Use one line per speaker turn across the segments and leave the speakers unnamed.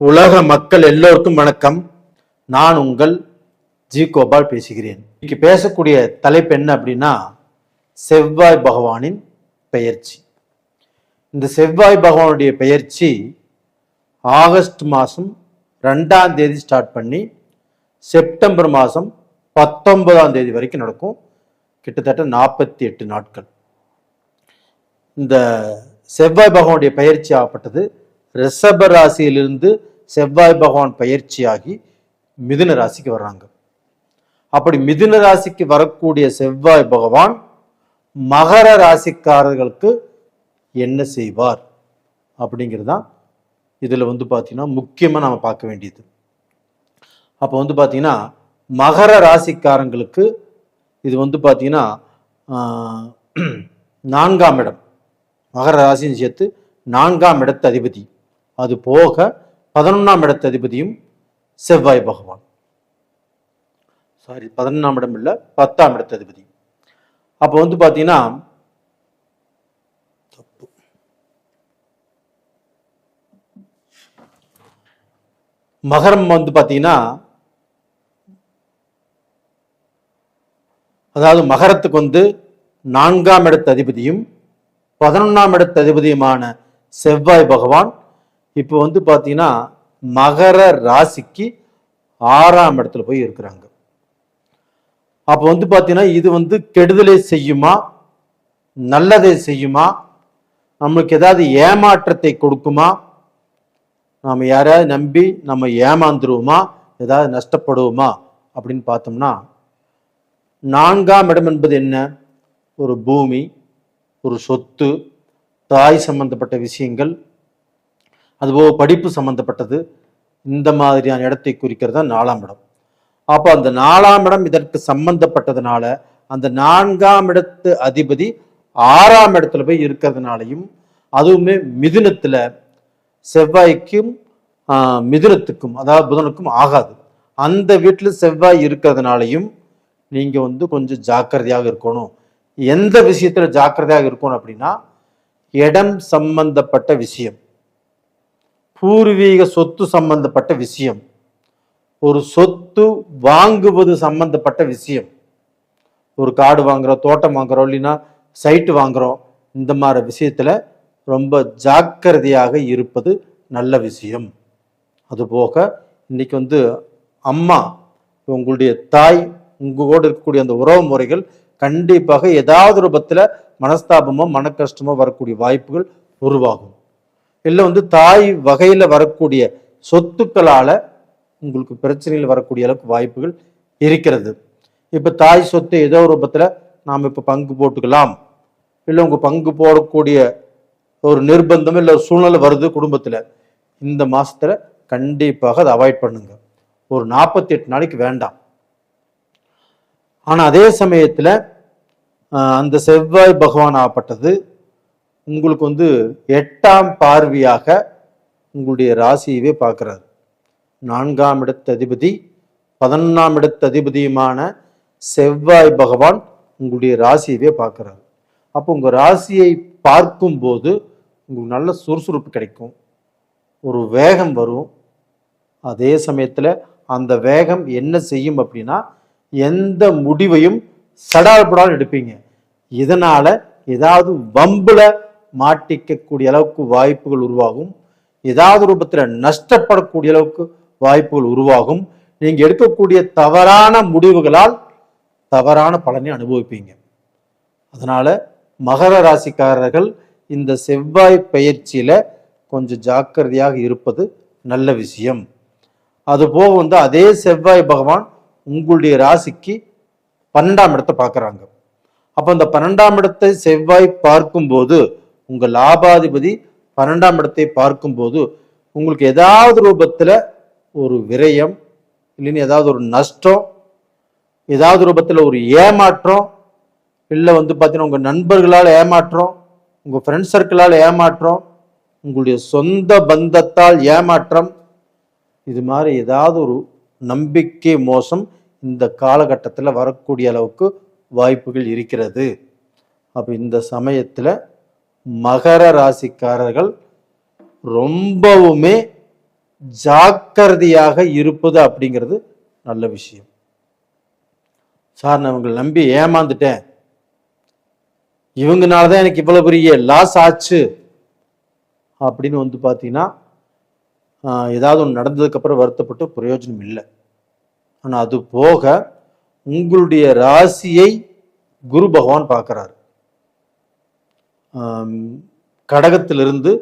உலக மக்கள் எல்லோருக்கும் வணக்கம். நான் உங்கள் ஜி கோபால் பேசுகிறேன். இன்னைக்கு பேசக்கூடிய தலைப்பு என்ன அப்படின்னா, செவ்வாய் பகவானின் பெயர்ச்சி. இந்த செவ்வாய் பகவானுடைய பெயர்ச்சி ஆகஸ்ட் மாதம் 2ஆம் தேதி ஸ்டார்ட் பண்ணி செப்டம்பர் மாதம் 19ஆம் தேதி வரைக்கும் நடக்கும். கிட்டத்தட்ட 48 நாட்கள். இந்த செவ்வாய் பகவானுடைய பயிற்சி ஆகப்பட்டது ரிஷப ராசியிலிருந்து செவ்வாய் பகவான் பயிற்சியாகி மிதுன ராசிக்கு வர்றாங்க. அப்படி மிதுன ராசிக்கு வரக்கூடிய செவ்வாய் பகவான் மகர ராசிக்காரர்களுக்கு என்ன செய்வார் அப்படிங்கிறதுதான் இதுல பார்த்தீங்கன்னா முக்கியமா நாம பார்க்க வேண்டியது. அப்போ பார்த்தீங்கன்னா மகர ராசிக்காரங்களுக்கு இது பார்த்தீங்கன்னா 4ஆம் இடம், மகர ராசின்னு சேர்த்து 4ஆம் இடத்து அதிபதி, அது போக 11ஆம் இடத்து அதிபதியும் செவ்வாய் பகவான். 11ஆம் இடம் இல்ல, 10ஆம் இடத்து அதிபதி. அப்போ பாத்தீங்கன்னா மகரம் பாத்தீங்கன்னா, அதாவது மகரத்துக்கு 4ஆம் இடத்து அதிபதியும் 11ஆம் இடத்து அதிபதியுமான செவ்வாய் பகவான் இப்போ பாத்தீங்கன்னா மகர ராசிக்கு 6ஆம் இடத்துல போய் இருக்கிறாங்க. அப்போ பாத்தீங்கன்னா இது கெடுதலை செய்யுமா, நல்லதை செய்யுமா, நம்மளுக்கு ஏதாவது ஏமாற்றத்தை கொடுக்குமா, நாம யாரையாவது நம்பி நம்ம ஏமாந்துருவோமா, ஏதாவது நஷ்டப்படுவோமா அப்படின்னு பார்த்தோம்னா, 4ஆம் இடம் என்பது என்ன? ஒரு பூமி, ஒரு சொத்து, தாய் சம்பந்தப்பட்ட விஷயங்கள், அதுபோக படிப்பு சம்பந்தப்பட்டது, இந்த மாதிரியான இடத்தை குறிக்கிறது தான் 4ஆம் இடம். அப்போ அந்த 4ஆம் இடம் இதற்கு சம்பந்தப்பட்டதுனால அந்த 4ஆம் இடத்து அதிபதி 6ஆம் இடத்துல போய் இருக்கிறதுனாலையும், அதுவுமே மிதுனத்துல செவ்வாய்க்கும் மிதுனத்துக்கும் அதாவது புதனுக்கும் ஆகாது, அந்த வீட்டில் செவ்வாய் இருக்கிறதுனாலையும் நீங்க கொஞ்சம் ஜாக்கிரதையாக இருக்கணும். எந்த விஷயத்துல ஜாக்கிரதையாக இருக்கணும் அப்படின்னா, இடம் சம்பந்தப்பட்ட விஷயம், பூர்வீக சொத்து சம்பந்தப்பட்ட விஷயம், ஒரு சொத்து வாங்குவது சம்பந்தப்பட்ட விஷயம், ஒரு காடு வாங்குறோம், தோட்டம் வாங்குறோம், இல்லைன்னா சைட்டு வாங்குறோம், இந்த மாதிரி விஷயத்துல ரொம்ப ஜாக்கிரதையாக இருப்பது நல்ல விஷயம். அதுபோக இன்னைக்கு அம்மா, உங்களுடைய தாய், உங்களோடு இருக்கக்கூடிய அந்த உறவு முறைகள் கண்டிப்பாக ஏதாவது ரூபத்துல மனஸ்தாபமோ மன கஷ்டமோ வரக்கூடிய வாய்ப்புகள் உருவாகும். இல்லை தாய் வகையில வரக்கூடிய சொத்துக்களால உங்களுக்கு பிரச்சனைகள் வரக்கூடிய அளவுக்கு வாய்ப்புகள் இருக்கிறது. இப்ப தாய் சொத்து ஏதோ ரூபத்துல நாம் இப்ப பங்கு போட்டுக்கலாம், இல்லை உங்க பங்கு போடக்கூடிய ஒரு நிர்பந்தம் இல்லை ஒரு சூழ்நிலை வருது குடும்பத்துல, இந்த மாசத்துல கண்டிப்பாக அதை அவாய்ட் பண்ணுங்க. ஒரு 48 நாளைக்கு வேண்டாம். ஆனா அதே சமயத்துல அந்த செவ்வாய் பகவான் ஆகப்பட்டது உங்களுக்கு 8ஆம் பார்வையாக உங்களுடைய ராசியவே பார்க்கிறார். 4ஆம் இடத்து அதிபதி 11ஆம் இடத்து அதிபதியுமான செவ்வாய் பகவான் உங்களுடைய ராசியவே பார்க்கிறார். அப்போ உங்க ராசியை பார்க்கும் போது உங்களுக்கு நல்ல சுறுசுறுப்பு கிடைக்கும், ஒரு வேகம் வரும். அதே சமயத்துல அந்த வேகம் என்ன செய்யும் அப்படின்னா, எந்த முடிவையும் சடால்படால் எடுப்பீங்க. இதனால ஏதாவது வம்புல மாட்டிக்கக்கூடிய அளவுக்கு வாய்ப்புகள் உருவாகும், ஏதாவது ரூபத்துல நஷ்டப்படக்கூடிய அளவுக்கு வாய்ப்புகள் உருவாகும். நீங்க எடுக்கக்கூடிய தவறான முடிவுகளால் தவறான பலனை அனுபவிப்பீங்க. அதனால மகர ராசிக்காரர்கள் இந்த செவ்வாய் பயிற்சியில கொஞ்சம் ஜாக்கிரதையாக இருப்பது நல்ல விஷயம். அதுபோக அதே செவ்வாய் பகவான் உங்களுடைய ராசிக்கு 12ஆம் இடத்தை பார்க்கறாங்க. அப்ப அந்த 12ஆம் இடத்தை செவ்வாய் பார்க்கும்போது, உங்க லாபாதிபதி 12ஆம் இடத்தை பார்க்கும்போது உங்களுக்கு ஏதாவது ரூபத்துல ஒரு விரயம், இல்லைன்னு ஏதாவது ஒரு நஷ்டம், ஏதாவது ரூபத்துல ஒரு ஏமாற்றம், இல்லை பார்த்தீங்கன்னா உங்க நண்பர்களால் ஏமாற்றம், உங்க ஃப்ரெண்ட் சர்க்கிளால் ஏமாற்றம், உங்களுடைய சொந்த பந்தத்தால் ஏமாற்றம், இது மாதிரி ஏதாவது ஒரு நம்பிக்கை மோசம் இந்த காலகட்டத்தில் வரக்கூடிய அளவுக்கு வாய்ப்புகள் இருக்கிறது. அப்ப இந்த சமயத்துல மகர ராசிக்காரர்கள் ரொம்பவுமே ஜாக்கிரதையாக இருப்பது அப்படிங்கிறது நல்ல விஷயம். சார் நான் இவங்களை நம்பி ஏமாந்துட்டேன், இவங்கனாலதான் எனக்கு இவ்வளவு பெரிய லாஸ் ஆச்சு அப்படின்னு வந்து பார்த்தீங்கன்னா ஏதாவது ஒன்று நடந்ததுக்கு அப்புறம் வருத்தப்பட்டு பிரயோஜனம் இல்லை. ஆனால் அது போக உங்களுடைய ராசியை குரு பகவான் பார்க்கிறார். கடகத்திலிருந்து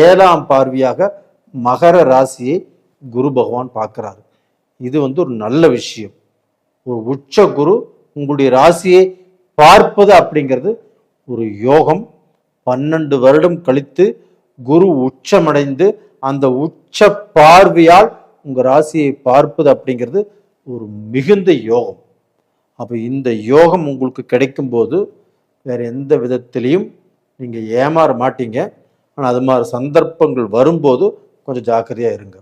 7ஆம் பார்வையாக மகர ராசியை குரு பகவான் பார்க்கிறார். இது வந்து ஒரு நல்ல விஷயம். ஒரு உச்ச குரு உங்களுடைய ராசியை பார்ப்பது அப்படிங்கிறது ஒரு யோகம். 12 வருடம் கழித்து குரு உச்சமடைந்து அந்த உச்ச பார்வையால் உங்க ராசியை பார்ப்பது அப்படிங்கிறது ஒரு மிகுந்த யோகம். அப்போ இந்த யோகம் உங்களுக்கு கிடைக்கும் போது வேற எந்த விதத்திலையும் நீங்க ஏமாற மாட்டீங்க. ஆனால் அது மாதிரி சந்தர்ப்பங்கள் வரும்போது கொஞ்சம் ஜாக்கிரதையா இருங்க.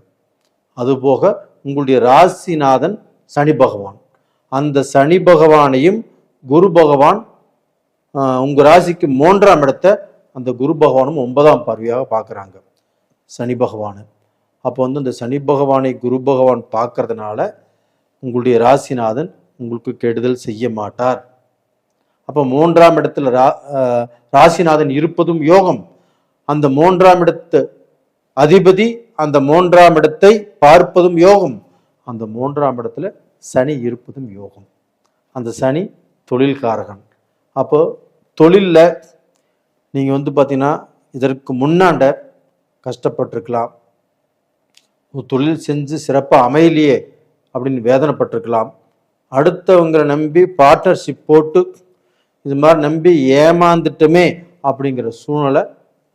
அதுபோக உங்களுடைய ராசிநாதன் சனி பகவான், அந்த சனி பகவானையும் குரு பகவான் உங்க ராசிக்கு 3ஆம் இடத்தை அந்த குரு பகவானும் 9ஆம் பார்வையாக பார்க்குறாங்க சனி பகவான். அப்போ வந்து இந்த சனி பகவானை குரு பகவான் பார்க்கறதுனால உங்களுடைய ராசிநாதன் உங்களுக்கு கெடுதல் செய்ய மாட்டார். அப்போ 3ஆம் இடத்துல ராசிநாதன் இருப்பதும் யோகம். அந்த 3ஆம் இடத்து அதிபதி அந்த 3ஆம் இடத்தை பார்ப்பதும் யோகம். அந்த 3ஆம் இடத்துல சனி இருப்பதும் யோகம். அந்த சனி தொழில்காரகன். அப்போ தொழிலில் நீங்கள் வந்து பார்த்தீங்கன்னா இதற்கு முன்னாண்ட கஷ்டப்பட்டிருக்கலாம், தொழில் செஞ்சு சிறப்பாக அமையலையே அப்படின்னு வேதனைப்பட்டிருக்கலாம். அடுத்தவங்களை நம்பி பார்ட்னர்ஷிப் போட்டு இது மாதிரி நம்பி ஏமாந்துட்டுமே அப்படிங்கிற சூழ்நிலை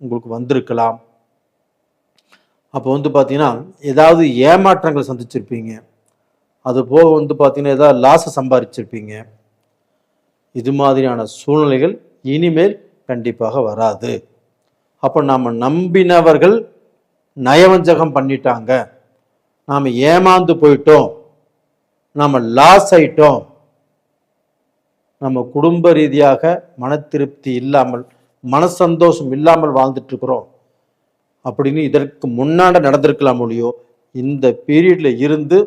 உங்களுக்கு வந்திருக்கலாம். அப்போ வந்து பார்த்தீங்கன்னா ஏதாவது ஏமாற்றங்களை சந்திச்சிருப்பீங்க. அது போக வந்து பார்த்தீங்கன்னா ஏதாவது லாஸை சம்பாதிச்சிருப்பீங்க. இது மாதிரியான சூழ்நிலைகள் இனிமேல் கண்டிப்பாக வராது. அப்போ நாம் நம்பினவர்கள் நயவஞ்சகம் பண்ணிட்டாங்க, நாம் ஏமாந்து போயிட்டோம், நாம் லாஸ் ஆயிட்டோம், நம்ம குடும்ப ரீதியாக மன திருப்தி இல்லாமல் மனசந்தோஷம் இல்லாமல் வாழ்ந்துட்டு இருக்கிறோம் அப்படின்னு இதற்கு முன்னாடி நடந்திருக்கலாம் ஒழியோ இந்த பீரியட்ல இருந்து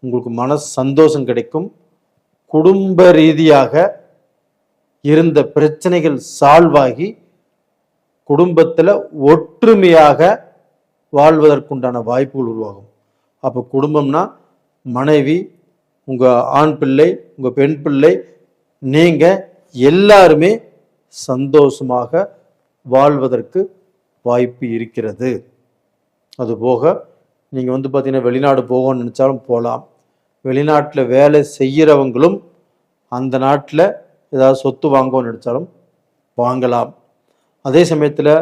உங்களுக்கு மன சந்தோஷம் கிடைக்கும். குடும்ப ரீதியாக இருந்த பிரச்சனைகள் சால்வ் ஆகி குடும்பத்தில் ஒற்றுமையாக வாழ்வதற்குண்டான வாய்ப்புகள் உருவாகும். அப்போ குடும்பம்னா மனைவி, உங்கள் ஆண் பிள்ளை, உங்கள் பெண் பிள்ளை, நீங்கள் எல்லாருமே சந்தோஷமாக வாழ்வதற்கு வாய்ப்பு இருக்கிறது. அதுபோக நீங்கள் வந்து பார்த்தீங்கன்னா வெளிநாடு போகணும்னு நினச்சாலும் போகலாம். வெளிநாட்டில் வேலை செய்கிறவங்களும் அந்த நாட்டில் ஏதாவது சொத்து வாங்கணும்னு நினச்சாலும் வாங்கலாம். அதே சமயத்தில்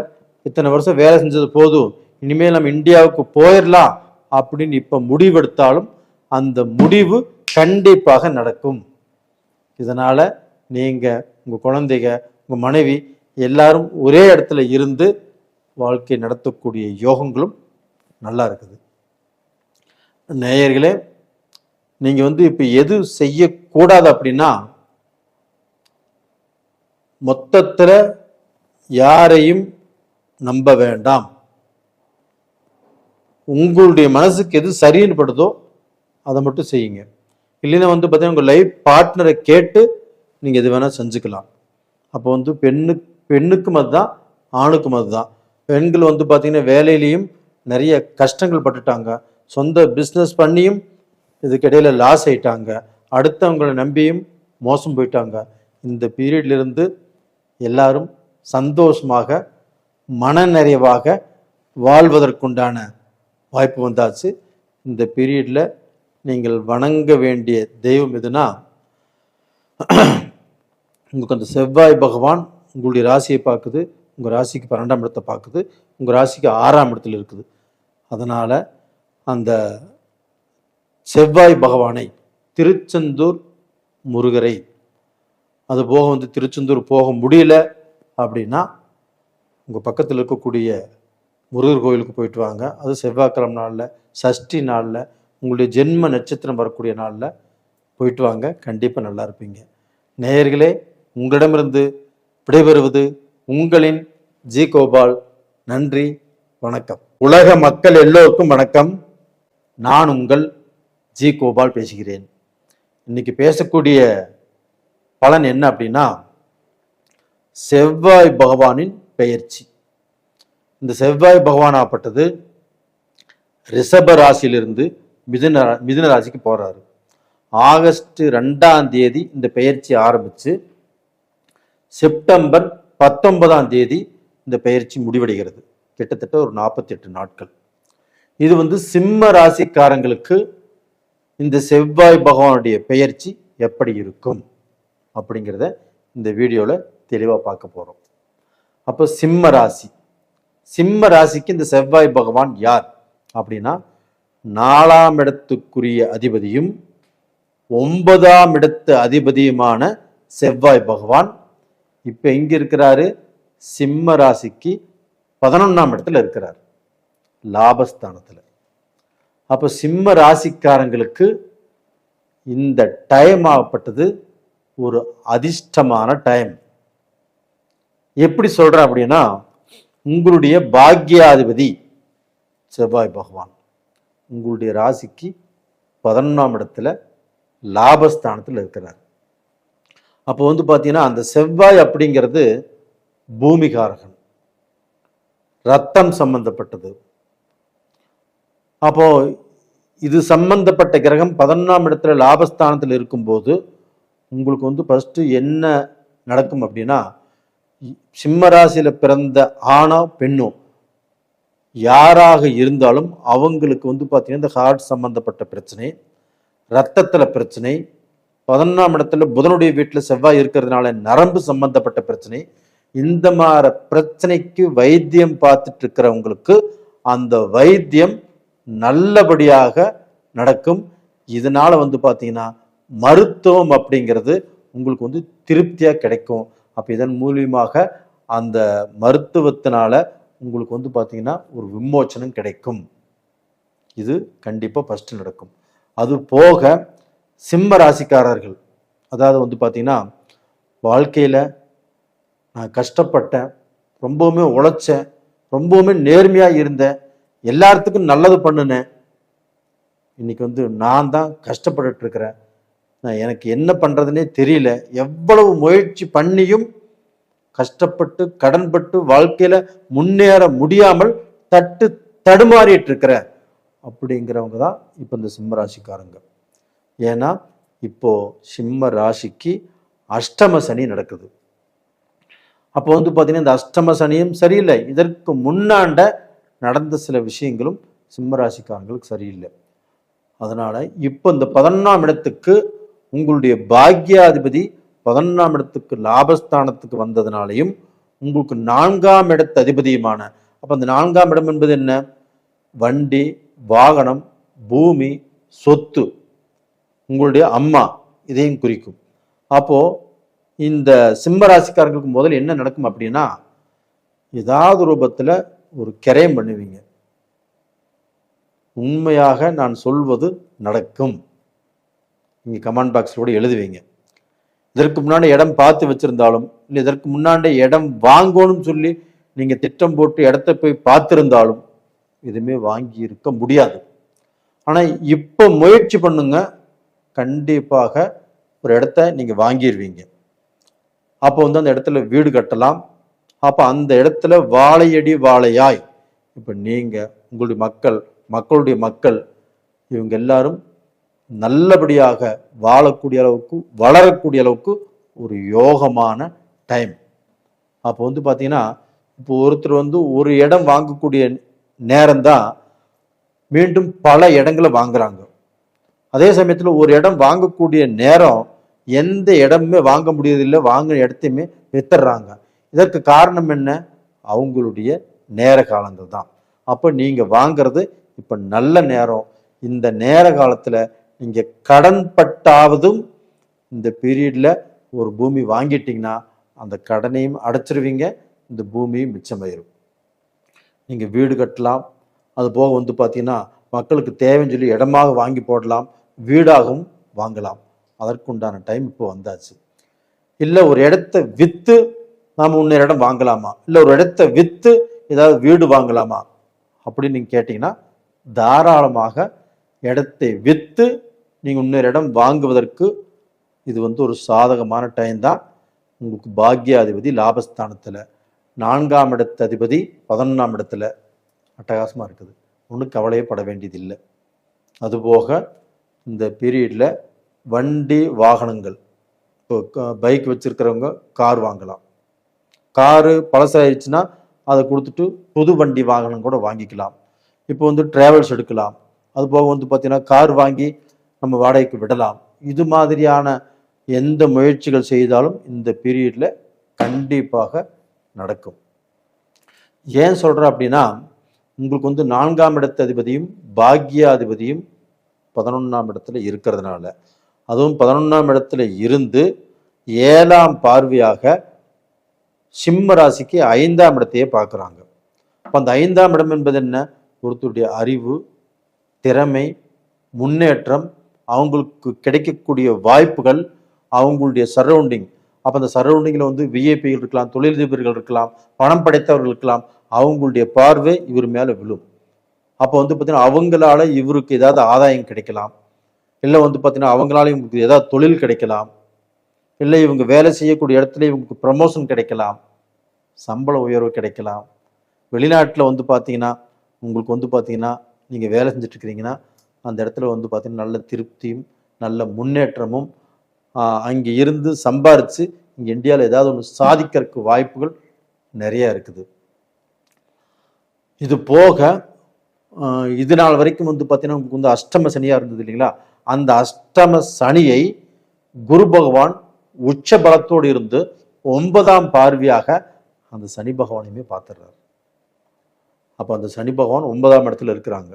இத்தனை வருஷம் வேலை செஞ்சது போதும், இனிமேல் நம்ம இந்தியாவுக்கு போயிடலாம் அப்படின்னு இப்போ முடிவெடுத்தாலும் அந்த முடிவு கண்டிப்பாக நடக்கும். இதனால் நீங்கள், உங்கள் குழந்தைங்க, உங்கள் மனைவி எல்லாரும் ஒரே இடத்துல இருந்து வாழ்க்கை நடத்தக்கூடிய யோகங்களும் நல்லா இருக்குது. நேயர்களே, நீங்கள் வந்து இப்போ எது செய்யக்கூடாது அப்படின்னா, மொத்தத்தில் யாரையும் நம்ப வேண்டாம். உங்களுடைய மனசுக்கு எது சரின்னு படுதோ அதை மட்டும் செய்யுங்க. இல்லைன்னா வந்து பார்த்தீங்கன்னா உங்கள் லைஃப் பார்ட்னரை கேட்டு நீங்கள் எது வேணால் செஞ்சுக்கலாம். அப்போ வந்து பெண்ணுக்கும் அதுதான், ஆணுக்கும் அதுதான். பெண்கள் வந்து பார்த்தீங்கன்னா வேலையிலையும் நிறைய கஷ்டங்கள் பட்டுட்டாங்க, சொந்த பிஸ்னஸ் பண்ணியும் இதுக்கிடையில் லாஸ் ஆயிட்டாங்க, அடுத்தவங்களை நம்பியும் மோசம் போயிட்டாங்க. இந்த பீரியட்லேருந்து எல்லாரும் சந்தோஷமாக மன நிறைவாக வாழ்வதற்குண்டான வாய்ப்பு வந்தாச்சு. இந்த பீரியடில் நீங்கள் வணங்க வேண்டிய தெய்வம் எதுனா, உங்களுக்கு அந்த செவ்வாய் பகவான் உங்களுடைய ராசியை பார்க்குது, உங்கள் ராசிக்கு 12ஆம் இடத்தை பார்க்குது, உங்கள் ராசிக்கு 6ஆம் இடத்துல இருக்குது. அதனால் அந்த செவ்வாய் பகவானை, திருச்செந்தூர் முருகரை, அது போக வந்து திருச்செந்தூர் போக முடியல அப்படின்னா உங்கள் பக்கத்தில் இருக்கக்கூடிய முருகர் கோயிலுக்கு போயிட்டு வாங்க. அது செவ்வாய்க்கிழமை நாளில், சஷ்டி நாளில், உங்களுடைய ஜென்ம நட்சத்திரம் வரக்கூடிய நாளில் போயிட்டு வாங்க. கண்டிப்பாக நல்லா இருப்பீங்க. நேயர்களே, உங்களிடமிருந்து விடைபெறுவது உங்களின் ஜி கோபால். நன்றி, வணக்கம். உலக மக்கள் எல்லோருக்கும் வணக்கம். நான் உங்கள் ஜி கோபால் பேசுகிறேன். இன்னைக்கு பேசக்கூடிய பலன் என்ன அப்படின்னா, செவ்வாய் பகவானின் பெயர்ச்சி. இந்த செவ்வாய் பகவான் ஆப்பட்டது ரிஷப ராசியிலிருந்து மிதுன ராசிக்கு போறாரு. ஆகஸ்ட் 2ஆம் தேதி இந்த பெயர்ச்சி ஆரம்பிச்சு செப்டம்பர் 19ஆம் தேதி இந்த பெயர்ச்சி முடிவடைகிறது. கிட்டத்தட்ட ஒரு 48 நாட்கள். இது சிம்ம ராசிக்காரங்களுக்கு இந்த செவ்வாய் பகவானுடைய பெயர்ச்சி எப்படி இருக்கும் அப்படிங்கிறத இந்த வீடியோல தெளிவா பார்க்க போறோம். அப்போ சிம்ம ராசிக்கு இந்த செவ்வாய் பகவான் யார் அப்படின்னா, 4ஆம் இடத்துக்குரிய அதிபதியும் 9ஆம் இடத்து அதிபதியுமான செவ்வாய் பகவான் இப்ப எங்க இருக்கிறாரு? சிம்ம ராசிக்கு 11ஆம் இடத்துல இருக்கிறார், லாபஸ்தானத்துல. அப்ப சிம்ம ராசிக்காரங்களுக்கு இந்த டைம் ஆகப்பட்டது ஒரு அதிர்ஷ்டமான டைம். எப்படி சொல்றேன் அப்படின்னா, உங்களுடைய பாக்யாதிபதி செவ்வாய் பகவான் உங்களுடைய ராசிக்கு 11ஆம் இடத்துல லாபஸ்தானத்தில் இருக்கிறார். அப்போ பார்த்தீங்கன்னா, அந்த செவ்வாய் அப்படிங்கிறது பூமிகாரகன், ரத்தம் சம்பந்தப்பட்டது. அப்போ இது சம்பந்தப்பட்ட கிரகம் 11ஆம் இடத்துல லாபஸ்தானத்தில் இருக்கும்போது உங்களுக்கு ஃபர்ஸ்ட் என்ன நடக்கும் அப்படின்னா, சிம்ம ராசியில பிறந்த ஆணோ பெண்ணோ யாராக இருந்தாலும் அவங்களுக்கு பார்த்தீங்கன்னா இந்த ஹார்ட் சம்பந்தப்பட்ட பிரச்சனை, ரத்தத்துல பிரச்சனை, 11ஆம் இடத்துல புதனுடைய வீட்டில் செவ்வாய் இருக்கிறதுனால நரம்பு சம்பந்தப்பட்ட பிரச்சனை, இந்த மாதிரி பிரச்சனைக்கு வைத்தியம் பார்த்துட்டு இருக்கிறவங்களுக்கு அந்த வைத்தியம் நல்லபடியாக நடக்கும். இதனால பார்த்தீங்கன்னா மருத்துவம் அப்படிங்கிறது உங்களுக்கு திருப்தியா கிடைக்கும். அப்ப இதன் மூலியமாக அந்த மருத்துவத்தினால உங்களுக்கு பார்த்தீங்கன்னா ஒரு விமோச்சனம் கிடைக்கும். இது கண்டிப்பா ஃபர்ஸ்ட் நடக்கும். அது போக சிம்ம ராசிக்காரர்கள், அதாவது பார்த்தீங்கன்னா வாழ்க்கையில நான் கஷ்டப்பட்டேன், ரொம்பவுமே உழைச்சேன், ரொம்பவுமே நேர்மையா இருந்தேன், எல்லாத்துக்கும் நல்லது பண்ணினேன், இன்னைக்கு நான் தான் கஷ்டப்பட்டுட்டு இருக்கிறேன், நான் எனக்கு என்ன பண்றதுன்னே தெரியல, எவ்வளவு முயற்சி பண்ணியும் கஷ்டப்பட்டு கடன்பட்டு வாழ்க்கையில முன்னேற முடியாமல் தடுமாறிட்டு இருக்கிற அப்படிங்கிறவங்க தான் இப்போ இந்த சிம்ம ராசிக்காரங்க. ஏன்னா இப்போ சிம்ம ராசிக்கு அஷ்டம சனி நடக்குது. அப்போ பார்த்தீங்கன்னா இந்த அஷ்டம சனியும் சரியில்லை, இதற்கு முன்னாண்ட நடந்த சில விஷயங்களும் சிம்ம ராசிக்காரங்களுக்கு சரியில்லை. அதனால இப்போ இந்த 11ஆம் இடத்துக்கு உங்களுடைய பாக்யாதிபதி 11ஆம் இடத்துக்கு லாபஸ்தானத்துக்கு வந்ததுனாலையும் உங்களுக்கு 4ஆம் இடத்து அதிபதியுமான, அப்ப அந்த 4ஆம் இடம் என்பது என்ன? வண்டி, வாகனம், பூமி, சொத்து, உங்களுடைய அம்மா, இதையும் குறிக்கும். அப்போ இந்த சிம்ம ராசிக்காரங்களுக்கு முதல்ல என்ன நடக்கும் அப்படின்னா, ஏதாவது ரூபத்துல ஒரு கிரயம் பண்ணுவீங்க. உண்மையாக நான் சொல்வது நடக்கும். நீங்க கமெண்ட் பாக்ஸ்ல கூட எழுதுவீங்க. இதற்கு முன்னாடி இடம் பார்த்து வச்சிருந்தாலும், இல்லை இதற்கு முன்னாடி இடம் வாங்கணும்னு சொல்லி நீங்க திட்டம் போட்டு இடத்த போய் பார்த்திருந்தாலும் எதுவுமே வாங்கி இருக்க முடியாது. ஆனா இப்ப முயற்சி பண்ணுங்க, கண்டிப்பாக ஒரு இடத்த நீங்க வாங்கிடுவீங்க. அப்போ அந்த இடத்துல வீடு கட்டலாம். அப்ப அந்த இடத்துல வாழையடி வாழையாய் இப்ப நீங்க, உங்களுடைய மக்களுடைய மக்கள் இவங்க எல்லாரும் நல்லபடியாக வாழக்கூடிய அளவுக்கு, வளரக்கூடிய அளவுக்கு ஒரு யோகமான டைம். அப்போ பார்த்தீங்கன்னா, இப்போ ஒருத்தர் ஒரு இடம் வாங்கக்கூடிய நேரம் தான் மீண்டும் பல இடங்களை வாங்குறாங்க. அதே சமயத்தில் ஒரு இடம் வாங்கக்கூடிய நேரம் எந்த இடமுமே வாங்க முடியறதில்லை, வாங்கின இடத்தையுமே வித்துடுறாங்க. இதற்கு காரணம் என்ன? அவங்களுடைய நேர காலங்கள் தான். அப்போ நீங்க வாங்கிறது இப்ப நல்ல நேரம். இந்த நேர காலத்துல நீங்க கடன் பட்டாவதும் இந்த பீரியட்ல ஒரு பூமி வாங்கிட்டீங்கன்னா அந்த கடனையும் அடைச்சிருவீங்க, இந்த பூமியும் மிச்சமாயிரும். நீங்க வீடு கட்டலாம். அது போக பார்த்தீங்கன்னா மக்களுக்கு தேவைன்னு சொல்லி இடமாக வாங்கி போடலாம், வீடாகவும் வாங்கலாம். அதற்குண்டான டைம் இப்போ வந்தாச்சு. இல்லை ஒரு இடத்த விற்று நாம் இன்னொரு இடம் வாங்கலாமா, இல்லை ஒரு இடத்த விற்று ஏதாவது வீடு வாங்கலாமா அப்படின்னு நீங்கள் கேட்டிங்கன்னா தாராளமாக இடத்தை விற்று நீங்கள் இன்னொரு இடம் வாங்குவதற்கு இது ஒரு சாதகமான டைம் தான். உங்களுக்கு பாக்யாதிபதி லாபஸ்தானத்தில், 4ஆம் இடத்து அதிபதி 11ஆம் இடத்துல அட்டகாசமாக இருக்குது. ஒன்றும் கவலையே பட வேண்டியதில்லை. அதுபோக இந்த பீரியடில் வண்டி வாகனங்கள், இப்போ பைக் வச்சுருக்கிறவங்க கார் வாங்கலாம். காரு பழசாயிடுச்சுன்னா அதை கொடுத்துட்டு புது வண்டி வாகனம் கூட வாங்கிக்கலாம். இப்போ ட்ராவல்ஸ் எடுக்கலாம். அது போக பார்த்தீங்கன்னா கார் வாங்கி நம்ம வாடகைக்கு விடலாம். இது மாதிரியான எந்த முயற்சிகள் செய்தாலும் இந்த பீரியடில் கண்டிப்பாக நடக்கும். ஏன் சொல்கிறேன் அப்படின்னா, உங்களுக்கு 4ஆம் இடத்து அதிபதியும் பாக்யாதிபதியும் 11ஆம் இடத்துல இருக்கிறதுனால, அதுவும் 11ஆம் இடத்துல இருந்து 7ஆம் பார்வையாக சிம்ம ராசிக்கு 5ஆம் இடத்தையே பார்க்குறாங்க. அப்போ அந்த 5ஆம் இடம் என்பது என்ன? ஒருத்தருடைய அறிவு, திறமை, முன்னேற்றம், அவங்களுக்கு கிடைக்கக்கூடிய வாய்ப்புகள், அவங்களுடைய சரௌண்டிங். அப்போ அந்த சரௌண்டிங்கில் விஐபிகள் இருக்கலாம், தொழிலதிபர்கள் இருக்கலாம், பணம் படைத்தவர்கள் இருக்கலாம். அவங்களுடைய பார்வை இவர் மேலே விழும். அப்போ பார்த்தீங்கன்னா அவங்களால இவருக்கு ஏதாவது ஆதாயம் கிடைக்கலாம், இல்லை பார்த்தீங்கன்னா அவங்களால இவங்களுக்கு ஏதாவது தொழில் கிடைக்கலாம், இல்லை இவங்க வேலை செய்யக்கூடிய இடத்துல இவங்களுக்கு ப்ரமோஷன் கிடைக்கலாம், சம்பள உயர்வு கிடைக்கலாம். வெளிநாட்டில் பார்த்தீங்கன்னா உங்களுக்கு பார்த்தீங்கன்னா நீங்கள் வேலை செஞ்சுட்ருக்கிறீங்கன்னா அந்த இடத்துல பார்த்தீங்கன்னா நல்ல திருப்தியும் நல்ல முன்னேற்றமும், அங்கே இருந்து சம்பாரித்து இங்கே இந்தியாவில் ஏதாவது ஒன்று சாதிக்கிறதுக்கு வாய்ப்புகள் நிறையா இருக்குது. இது போக இது நாள் வரைக்கும் பார்த்தீங்கன்னா உங்களுக்கு அஷ்டம சனியாக இருந்தது இல்லைங்களா? அந்த அஷ்டம சனியை குரு பகவான் உச்ச பலத்தோடு இருந்து 9ஆம் பார்வையாக அந்த சனி பகவானையுமே பார்த்துடுறாரு. அப்போ அந்த சனி பகவான் 9ஆம் இடத்துல இருக்கிறாங்க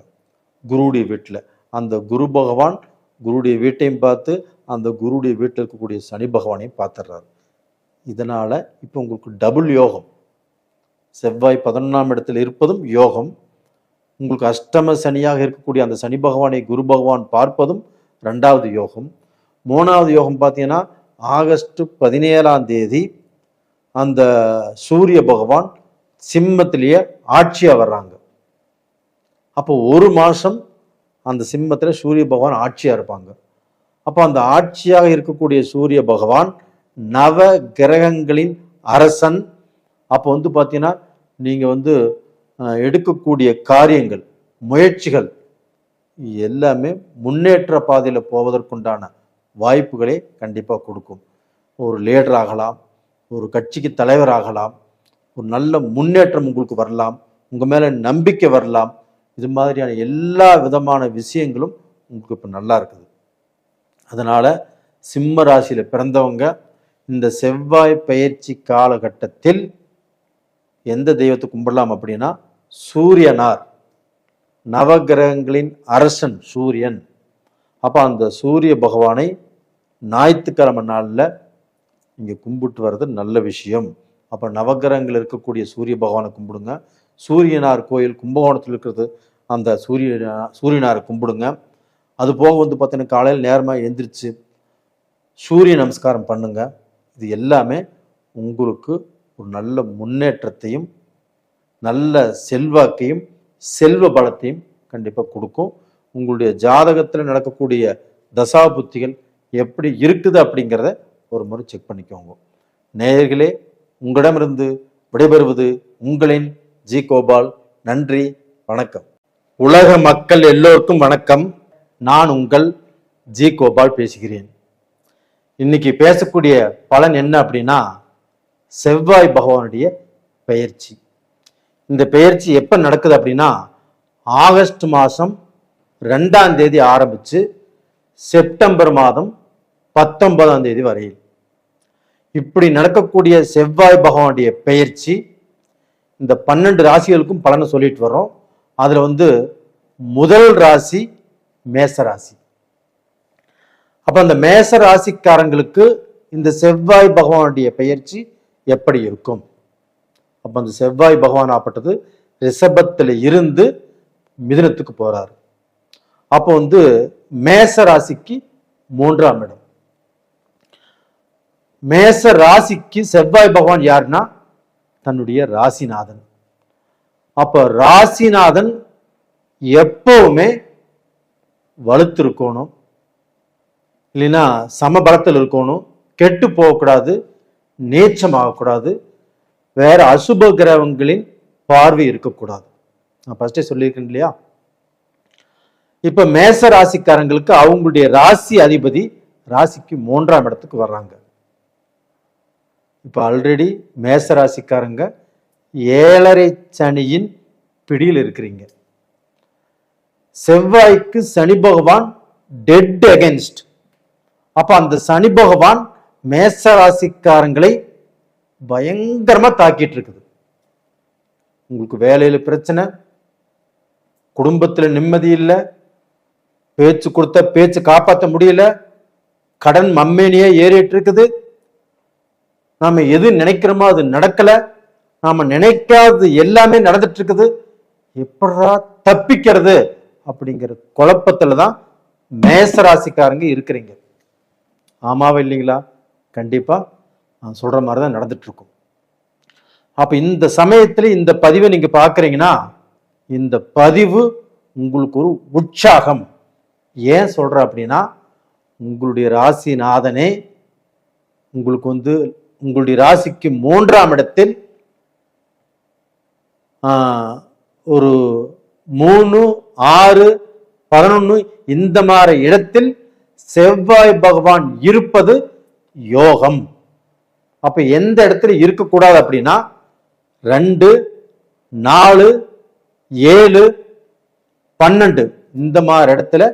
குருவுடைய வீட்டில். அந்த குரு பகவான் குருவுடைய வீட்டையும் பார்த்து அந்த குருவுடைய வீட்டில் இருக்கக்கூடிய சனி பகவானையும் பார்த்துடுறாரு. இதனால் இப்போ உங்களுக்கு டபுள் யோகம். செவ்வாய் 11ஆம் இடத்தில் இருப்பதும் யோகம், உங்களுக்கு அஷ்டம சனியாக இருக்கக்கூடிய அந்த சனி பகவானை குரு பகவான் பார்ப்பதும் 2வது யோகம். 3வது யோகம் பார்த்தீங்கன்னா ஆகஸ்ட் 17ஆம் தேதி அந்த சூரிய பகவான் சிம்மத்திலேயே ஆட்சியாக வர்றாங்க. அப்போ 1 மாதம் அந்த சிம்மத்தில் சூரிய பகவான் ஆட்சியாக இருப்பாங்க. அப்போ அந்த ஆட்சியாக இருக்கக்கூடிய சூரிய பகவான் நவ கிரகங்களின் அரசன். அப்போ பார்த்தீங்கன்னா நீங்கள் எடுக்கக்கூடிய காரியங்கள், முயற்சிகள் எல்லாமே முன்னேற்ற பாதையில் போவதற்குண்டான வாய்ப்புகளை கண்டிப்பாக கொடுக்கும். ஒரு லீடர் ஆகலாம், ஒரு கட்சிக்கு தலைவர் ஆகலாம், ஒரு நல்ல முன்னேற்றம் உங்களுக்கு வரலாம், உங்கள் மேலே நம்பிக்கை வரலாம். இது மாதிரியான எல்லா விதமான விஷயங்களும் உங்களுக்கு இப்போ நல்லா இருக்குது. அதனால் சிம்ம ராசியில் பிறந்தவங்க இந்த செவ்வாய் பயிற்சி காலகட்டத்தில் எந்த தெய்வத்தை கும்பிடலாம் அப்படின்னா, சூரியனார், நவகிரகங்களின் அரசன் சூரியன். அப்போ அந்த சூரிய பகவானை ஞாயிற்றுக்கிழமை நாளில் இங்கே கும்பிட்டு வர்றது நல்ல விஷயம். அப்போ நவகிரகங்கள் இருக்கக்கூடிய சூரிய பகவானை கும்பிடுங்க. சூரியனார் கோயில் கும்பகோணத்தில் இருக்கிறது, அந்த சூரியனாரை கும்பிடுங்க. அது போக பார்த்தீங்கன்னா காலையில் நேரமாக எந்திரிச்சு சூரிய நமஸ்காரம் பண்ணுங்க. இது எல்லாமே உங்களுக்கு ஒரு நல்ல முன்னேற்றத்தையும் நல்ல செல்வாக்கையும் செல்வ பலத்தையும் கண்டிப்பாக கொடுக்கும். உங்களுடைய ஜாதகத்தில் நடக்கக்கூடிய தசா புத்திகள் எப்படி இருக்குது அப்படிங்கிறத ஒரு முறை செக் பண்ணிக்கோங்க. நேயர்களே, உங்களிடமிருந்து விடைபெறுவது உங்களின் ஜி கோபால். நன்றி, வணக்கம். உலக மக்கள் எல்லோருக்கும் வணக்கம். நான் உங்கள் ஜி கோபால் பேசுகிறேன். இன்னைக்கு பேசக்கூடிய பலன் என்ன அப்படின்னா, செவ்வாய் பகவானுடைய பெயர்ச்சி. இந்த பெயர்ச்சி எப்போ நடக்குது அப்படின்னா, ஆகஸ்ட் மாதம் 2ஆம் தேதி ஆரம்பித்து செப்டம்பர் மாதம் 19ஆம் தேதி வரையில் இப்படி நடக்கக்கூடிய செவ்வாய் பகவானுடைய பெயர்ச்சி இந்த 12 ராசிகளுக்கும் பலனை சொல்லிட்டு வர்றோம். அதில் முதல் ராசி மேச ராசி. அப்போ அந்த மேச ராசிக்காரங்களுக்கு இந்த செவ்வாய் பகவானுடைய பெயர்ச்சி எப்படி இருக்கும்? அப்போ அந்த செவ்வாய் பகவான் ஆப்பட்டது ரிஷபத்தில் இருந்து மிதுனத்துக்கு போறாரு. அப்போ மேச ராசிக்கு 3ஆம் இடம். மேச ராசிக்கு செவ்வாய் பகவான் யாருன்னா தன்னுடைய ராசிநாதன். அப்ப ராசிநாதன் எப்பவுமே வலுத்திருக்கணும், இல்லைன்னா சமபலத்தில் இருக்கணும், கெட்டு போகக்கூடாது, நீச்சமாகக்கூடாது, வேற அசுப கிரகங்களின் பார்வை இருக்கக்கூடாது. நான் ஃபர்ஸ்டே சொல்லியிருக்கேன் இல்லையா? இப்ப மேச ராசிக்காரங்களுக்கு அவங்களுடைய ராசி அதிபதி ராசிக்கு 3ஆம் இடத்துக்கு வர்றாங்க. இப்ப ஆல்ரெடி மேச ராசிக்காரங்க 7.5 சனியின் பிடியில் இருக்கிறீங்க. செவ்வாய்க்கு சனி பகவான் டெட் அகென்ஸ்ட். அப்ப அந்த சனி பகவான் மேச ராசிக்காரங்களை பயங்கரமா தாக்கிட்டு இருக்குது. உங்களுக்கு வேலையில பிரச்சனை, குடும்பத்துல நிம்மதி இல்லை, பேச்சு கொடுத்த பேச்சு காப்பாற்ற முடியல, கடன் மம்மேனியே ஏறிட்டு இருக்குது, நாம எது நினைக்கிறோமோ அது நடக்கல, நாம நினைக்காதது எல்லாமே நடந்துட்டு இருக்குது, எப்படா தப்பிக்கிறது அப்படிங்கிற குழப்பத்துலதான் மேசராசிக்காரங்க இருக்கிறீங்க. ஆமாவா இல்லைங்களா? கண்டிப்பா நான் சொல்ற மாதிரிதான் நடந்துட்டு இருக்கும். அப்ப இந்த சமயத்துல இந்த பதிவை நீங்க பாக்குறீங்கன்னா, இந்த பதிவு உங்களுக்கு ஒரு உற்சாகம். ஏன் சொல்ற அப்படின்னா, உங்களுடைய ராசிநாதனே உங்களுக்கு உங்களுடைய ராசிக்கு 3ஆம் இடத்தில் ஒரு 3, 6, 11 இந்த மாதிரி இடத்தில் செவ்வாய் பகவான் இருப்பது யோகம். அப்ப எந்த இடத்துல இருக்கக்கூடாது அப்படின்னா 2, 4, 7, 12 இந்த மாதிரி இடத்துல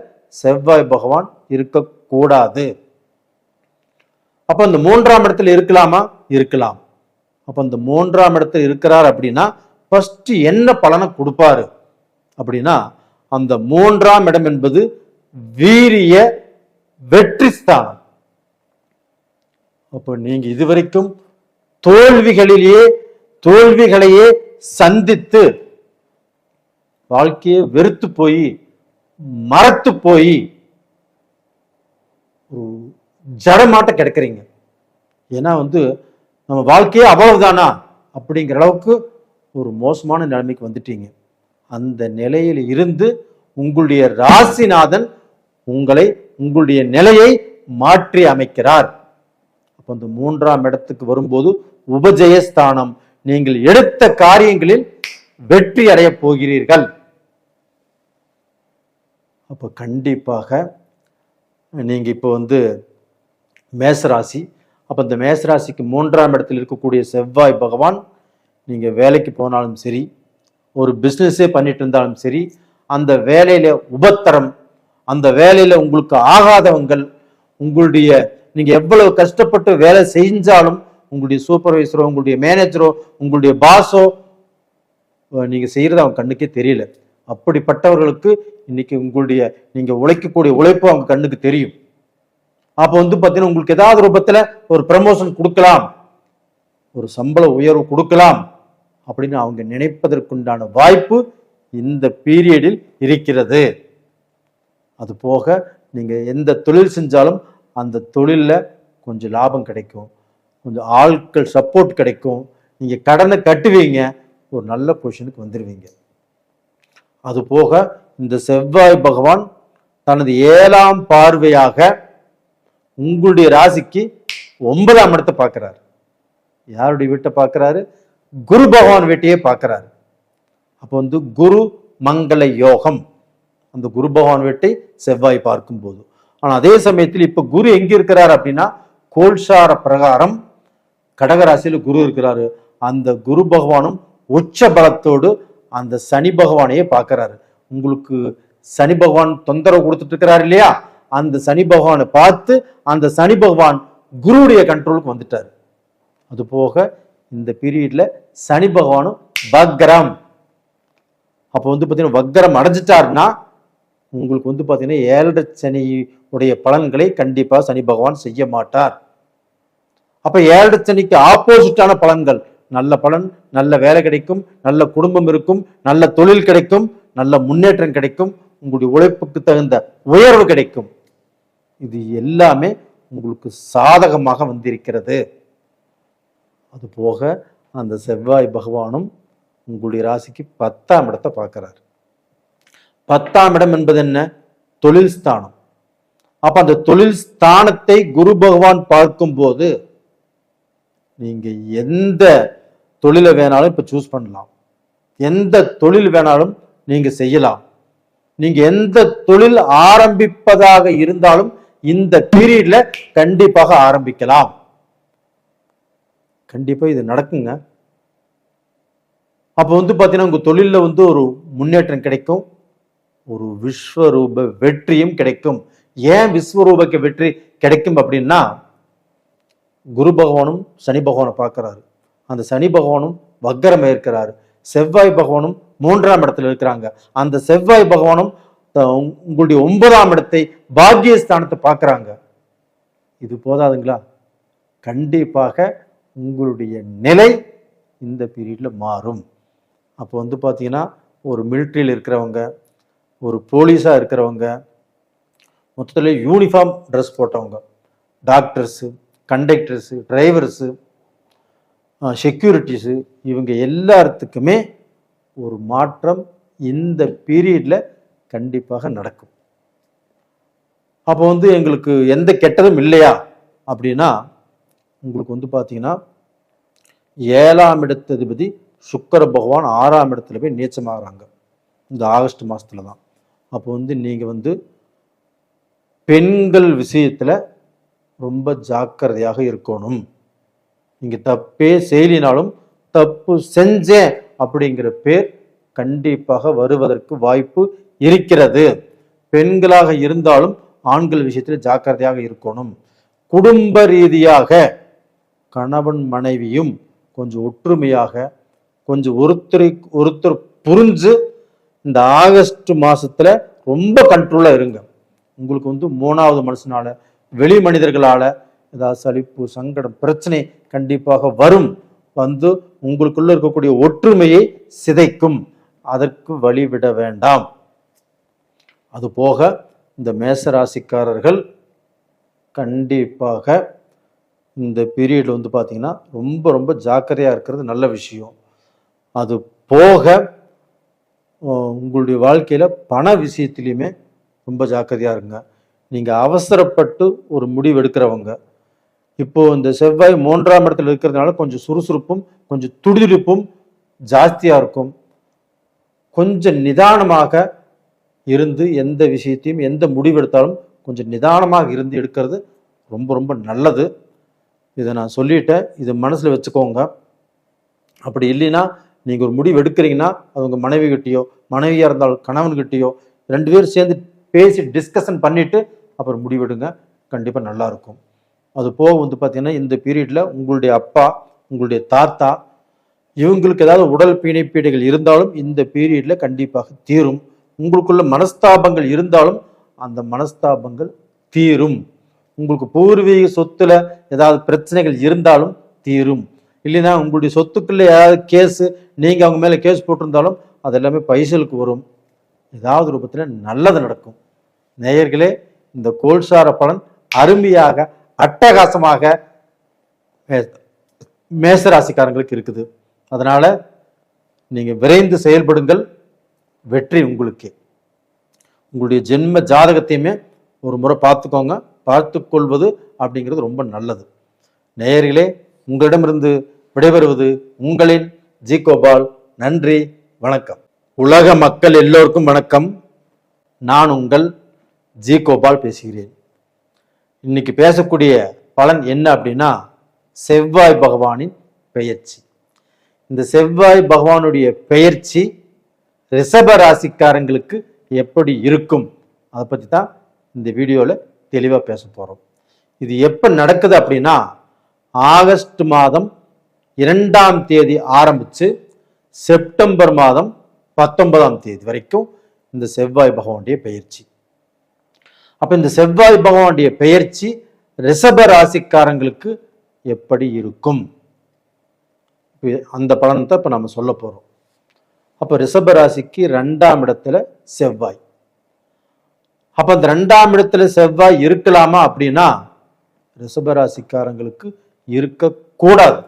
செவ்வாய் பகவான் இருக்கக்கூடாது. அப்ப இந்த 3ஆம் இடத்துல இருக்கலாமா? இருக்கலாம். அப்ப இந்த 3ஆம் இடத்துல இருக்கிறார் அப்படின்னா ஃபர்ஸ்ட் என்ன பலனை கொடுப்பாரு அப்படின்னா, அந்த 3ஆம் இடம் என்பது வீரிய வெற்றி ஸ்தானம். அப்ப நீங்க இதுவரைக்கும் தோல்விகளையே சந்தித்து வாழ்க்கையை வெறுத்து போய் மரத்து போய் ஜடமாட்ட கிடைக்கிறீங்க. ஏன்னா நம்ம வாழ்க்கையே அவ்வளவுதானா அப்படிங்கிற அளவுக்கு ஒரு மோசமான நிலைமைக்கு வந்துட்டீங்க. அந்த நிலையில் இருந்து உங்களுடைய ராசிநாதன் உங்களுடைய நிலையை மாற்றி அமைக்கிறார். அப்ப அந்த 3ஆம் இடத்துக்கு வரும்போது உபஜயஸ்தானம். நீங்கள் எடுத்த காரியங்களில் வெற்றி அடைய போகிறீர்கள். அப்ப கண்டிப்பாக நீங்க இப்ப மேசராசி. அப்ப இந்த மேசராசிக்கு 3ஆம் இடத்தில் இருக்கக்கூடிய செவ்வாய் பகவான், நீங்க வேலைக்கு போனாலும் சரி, ஒரு பிசினஸே பண்ணிட்டு இருந்தாலும் சரி, அந்த வேலையில உபத்திரம், அந்த வேலையில உங்களுக்கு ஆகாதவங்கள், நீங்க எவ்வளவு கஷ்டப்பட்டு வேலை செஞ்சாலும் உங்களுடைய சூப்பர்வைசரோ, உங்களுடைய மேனேஜரோ, உங்களுடைய பாஸோ நீங்க செய்யறது அவங்க கண்ணுக்கே தெரியல. அப்படிப்பட்டவர்களுக்கு இன்னைக்கு நீங்க உழைக்கக்கூடிய உழைப்பு அவங்க கண்ணுக்கு தெரியும். அப்ப பாத்தீங்கன்னா உங்களுக்கு ஏதாவது ரூபத்துல ஒரு ப்ரமோஷன் கொடுக்கலாம், ஒரு சம்பள உயர்வு கொடுக்கலாம் அப்படின்னு அவங்க நினைப்பதற்குண்டான வாய்ப்பு இந்த பீரியடில் இருக்கிறது. அது போக நீங்க எந்த தொழில் செஞ்சாலும் அந்த தொழில்ல கொஞ்சம் லாபம் கிடைக்கும், கொஞ்சம் ஆட்கள் சப்போர்ட் கிடைக்கும், நீங்க கடனை கட்டுவீங்க, ஒரு நல்ல பொசிஷனுக்கு வந்துடுவீங்க. அது போக இந்த செவ்வாய் பகவான் தனது 7ஆம் பார்வையாக உங்களுடைய ராசிக்கு 9ஆம் இடத்தை பார்க்கிறார். யாருடைய வீட்டை பார்க்கிறாரு? குரு பகவான் வீட்டையே பார்க்கிறாரு. அப்போ குரு மங்கள யோகம். அந்த குரு பகவான் வீட்டை செவ்வாய் பார்க்கும் போது, ஆனா அதே சமயத்தில் இப்ப குரு எங்க இருக்கிறார் அப்படின்னா, கோல்சார பிரகாரம் கடகராசியில குரு இருக்கிறாரு. அந்த குரு பகவானும் உச்ச பலத்தோடு அந்த சனி பகவானையே பார்க்கிறாரு. உங்களுக்கு சனி பகவான் தொந்தரவு கொடுத்துட்டு இருக்கிறாரு இல்லையா? அந்த சனி பகவானை பார்த்து அந்த சனி பகவான் குருவுடைய கண்ட்ரோலுக்கு வந்துட்டாரு. அது போக இந்த பீரியட்ல சனி பகவானும் வக்ரம். அப்போ பாத்தீங்கன்னா வக்ரம் அடைஞ்சிட்டாருன்னா உங்களுக்கு பாத்தீங்கன்னா 7.5 சனி உடைய பலன்களை கண்டிப்பா சனி பகவான் செய்ய மாட்டார். அப்ப 7.5 சனிக்கு ஆப்போசிட்டான பலன்கள், நல்ல பலன், நல்ல வேலை கிடைக்கும், நல்ல குடும்பம் இருக்கும், நல்ல தொழில் கிடைக்கும், நல்ல முன்னேற்றம் கிடைக்கும், உங்களுடைய உழைப்புக்கு தகுந்த உயர்வு கிடைக்கும். இது எல்லாமே உங்களுக்கு சாதகமாக வந்திருக்கிறது. அது போக அந்த செவ்வாய் பகவானும் உங்களுடைய ராசிக்கு 10ஆம் இடத்தை பார்க்கிறார். 10ஆம் இடம் என்பது என்ன? தொழில் ஸ்தானம். அப்ப அந்த தொழில் ஸ்தானத்தை குரு பகவான் பார்க்கும் போது நீங்க எந்த தொழிலை வேணாலும் இப்ப சூஸ் பண்ணலாம், எந்த தொழில் வேணாலும் நீங்க செய்யலாம். நீங்க எந்த தொழில் ஆரம்பிப்பதாக இருந்தாலும் இந்த பீரியட்ல கண்டிப்பாக ஆரம்பிக்கலாம். கண்டிப்பா இது நடக்குங்க. அப்ப பாத்தீங்கன்னா உங்க தொழில ஒரு முன்னேற்றம் கிடைக்கும், ஒரு விஸ்வரூப வெற்றியும் கிடைக்கும். ஏன் விஸ்வரூபக்கு வெற்றி கிடைக்கும் அப்படின்னா, குரு பகவானும் சனி பகவானை பார்க்கிறாரு. அந்த சனி பகவானும் வக்கரமா இருக்கிறாரு. செவ்வாய் பகவானும் 3ஆம் இடத்துல இருக்கிறாங்க. அந்த செவ்வாய் பகவானும் உங்களுடைய 9ஆம் இடத்தை பாக்கியஸ்தானத்தை பார்க்கிறாங்க. இது போதாதுங்களா? கண்டிப்பாக உங்களுடைய நிலை இந்த பீரியட்ல மாறும். அப்போ பார்த்தீங்கன்னா ஒரு மிலிட்ரியில் இருக்கிறவங்க, ஒரு போலீஸா இருக்கிறவங்க, மொத்தத்தில் யூனிஃபார்ம் ட்ரெஸ் போட்டவங்க, டாக்டர்ஸு, கண்டக்டர்ஸு, டிரைவர்ஸு, செக்யூரிட்டிஸு, இவங்க எல்லாத்துக்குமே ஒரு மாற்றம் இந்த பீரியட்ல கண்டிப்பாக நடக்கும். அப்போ எங்களுக்கு எந்த கெட்டதும் இல்லையா அப்படின்னா, உங்களுக்கு பார்த்தீங்கன்னா 7ஆம் இடத்ததிபதி சுக்கிர பகவான் 6ஆம் இடத்துல போய் நீச்சமாகறாங்க இந்த ஆகஸ்ட் மாசத்துல தான். அப்போ நீங்க பெண்கள் விஷயத்துல ரொம்ப ஜாக்கிரதையாக இருக்கணும். நீங்க தப்பே செய்யலினாலும் தப்பு செஞ்சேன் அப்படிங்கிற பேர் கண்டிப்பாக வருவதற்கு வாய்ப்பு இருக்கிறது. பெண்களாக இருந்தாலும் ஆண்கள் விஷயத்துல ஜாக்கிரதையாக இருக்கணும். குடும்ப ரீதியாக கணவன் மனைவியும் கொஞ்சம் ஒற்றுமையாக, கொஞ்சம் ஒருத்தர் புரிஞ்சு இந்த ஆகஸ்ட் மாசத்துல ரொம்ப கண்ட்ரோலா இருங்க. உங்களுக்கு 3வது மனுஷனால, வெளி மனிதர்களால ஏதாவது சலிப்பு, சங்கடம், பிரச்சனை கண்டிப்பாக வரும். உங்களுக்குள்ள இருக்கக்கூடிய ஒற்றுமையை சிதைக்கும். அதற்கு வழிவிட வேண்டாம். அது போக இந்த மேசராசிக்காரர்கள் கண்டிப்பாக இந்த பீரியட்ல பார்த்தீங்கன்னா ரொம்ப ரொம்ப ஜாக்கிரதையா இருக்கிறது நல்ல விஷயம். அது போக உங்களுடைய வாழ்க்கையில பண விஷயத்திலையுமே ரொம்ப ஜாக்கிரதையா இருங்க. நீங்க அவசரப்பட்டு ஒரு முடிவு எடுக்கிறவங்க. இப்போ இந்த செவ்வாய் 3ஆம் இடத்துல இருக்கிறதுனால கொஞ்சம் சுறுசுறுப்பும் கொஞ்சம் துடிதுடிப்பும் ஜாஸ்தியா இருக்கும். கொஞ்சம் நிதானமாக இருந்து எந்த விஷயத்தையும் எந்த முடிவு எடுத்தாலும் கொஞ்சம் நிதானமாக இருந்து எடுக்கிறது ரொம்ப ரொம்ப நல்லது. இதை நான் சொல்லிட்டேன், இதை மனசுல வச்சுக்கோங்க. அப்படி இல்லைன்னா நீங்க ஒரு முடிவு எடுக்கிறீங்கன்னா அது உங்க மனைவி கிட்டயோ, மனைவியா இருந்தாலும் கணவன்கிட்டயோ 2 பேரும் சேர்ந்து பேசி டிஸ்கஷன் பண்ணிட்டு அப்புறம் முடிவெடுங்க. கண்டிப்பா நல்லா இருக்கும். அது போக பார்த்தீங்கன்னா இந்த பீரியட்ல உங்களுடைய அப்பா, உங்களுடைய தாத்தா, இவங்களுக்கு ஏதாவது உடல் பிணைப்பீடுகள் இருந்தாலும் இந்த பீரியட்ல கண்டிப்பாக தீரும். உங்களுக்குள்ள மனஸ்தாபங்கள் இருந்தாலும் அந்த மனஸ்தாபங்கள் தீரும். உங்களுக்கு பூர்வீக சொத்துல ஏதாவது பிரச்சனைகள் இருந்தாலும் தீரும். இல்லைன்னா உங்களுடைய சொத்துக்குள்ள ஏதாவது கேஸு, நீங்க அவங்க மேல கேஸ் போட்டிருந்தாலும் அது எல்லாமே பைசலுக்கு வரும். ஏதாவது ரூபத்துல நல்லது நடக்கும். நேயர்களே, இந்த கோல்சார பலன் அருமையாக அட்டகாசமாக மேசராசிக்காரங்களுக்கு இருக்குது. அதனால நீங்க விரைந்து செயல்படுங்கள். வெற்றி உங்களுக்கே. உங்களுடைய ஜென்ம ஜாதகத்தையுமே ஒரு முறை பார்த்துக்கோங்க. பார்த்து கொள்வது அப்படிங்கிறது ரொம்ப நல்லது. நேயர்களே, உங்களிடமிருந்து விடைபெறுவது உங்களின் ஜி கோபால். நன்றி, வணக்கம். உலக மக்கள் எல்லோருக்கும் வணக்கம். நான் உங்கள் ஜி கோபால் பேசுகிறேன். இன்னைக்கு பேசக்கூடிய பலன் என்ன அப்படின்னா, செவ்வாய் பகவானின் பெயர்ச்சி. இந்த செவ்வாய் பகவானுடைய பெயர்ச்சி ரிஷப ராசிக்காரங்களுக்கு எப்படி இருக்கும் அதை பற்றி தான் இந்த வீடியோவில் தெளிவாக பேச போகிறோம். இது எப்போ நடக்குது அப்படின்னா, ஆகஸ்ட் மாதம் 2ஆம் தேதி ஆரம்பித்து செப்டம்பர் மாதம் 19ஆம் தேதி வரைக்கும் இந்த செவ்வாய் பகவானுடைய பெயர்ச்சி. அப்ப இந்த செவ்வாய் பகவானுடைய பெயர்ச்சி ரிஷப ராசிக்காரங்களுக்கு எப்படி இருக்கும், அந்த பலனை இப்ப நம்ம சொல்ல போறோம். அப்ப ரிஷப ராசிக்கு 2ஆம் இடத்துல செவ்வாய். அப்ப அந்த 2ஆம் இடத்துல செவ்வாய் இருக்கலாமா அப்படின்னா ரிஷப ராசிக்காரங்களுக்கு இருக்கக்கூடாது.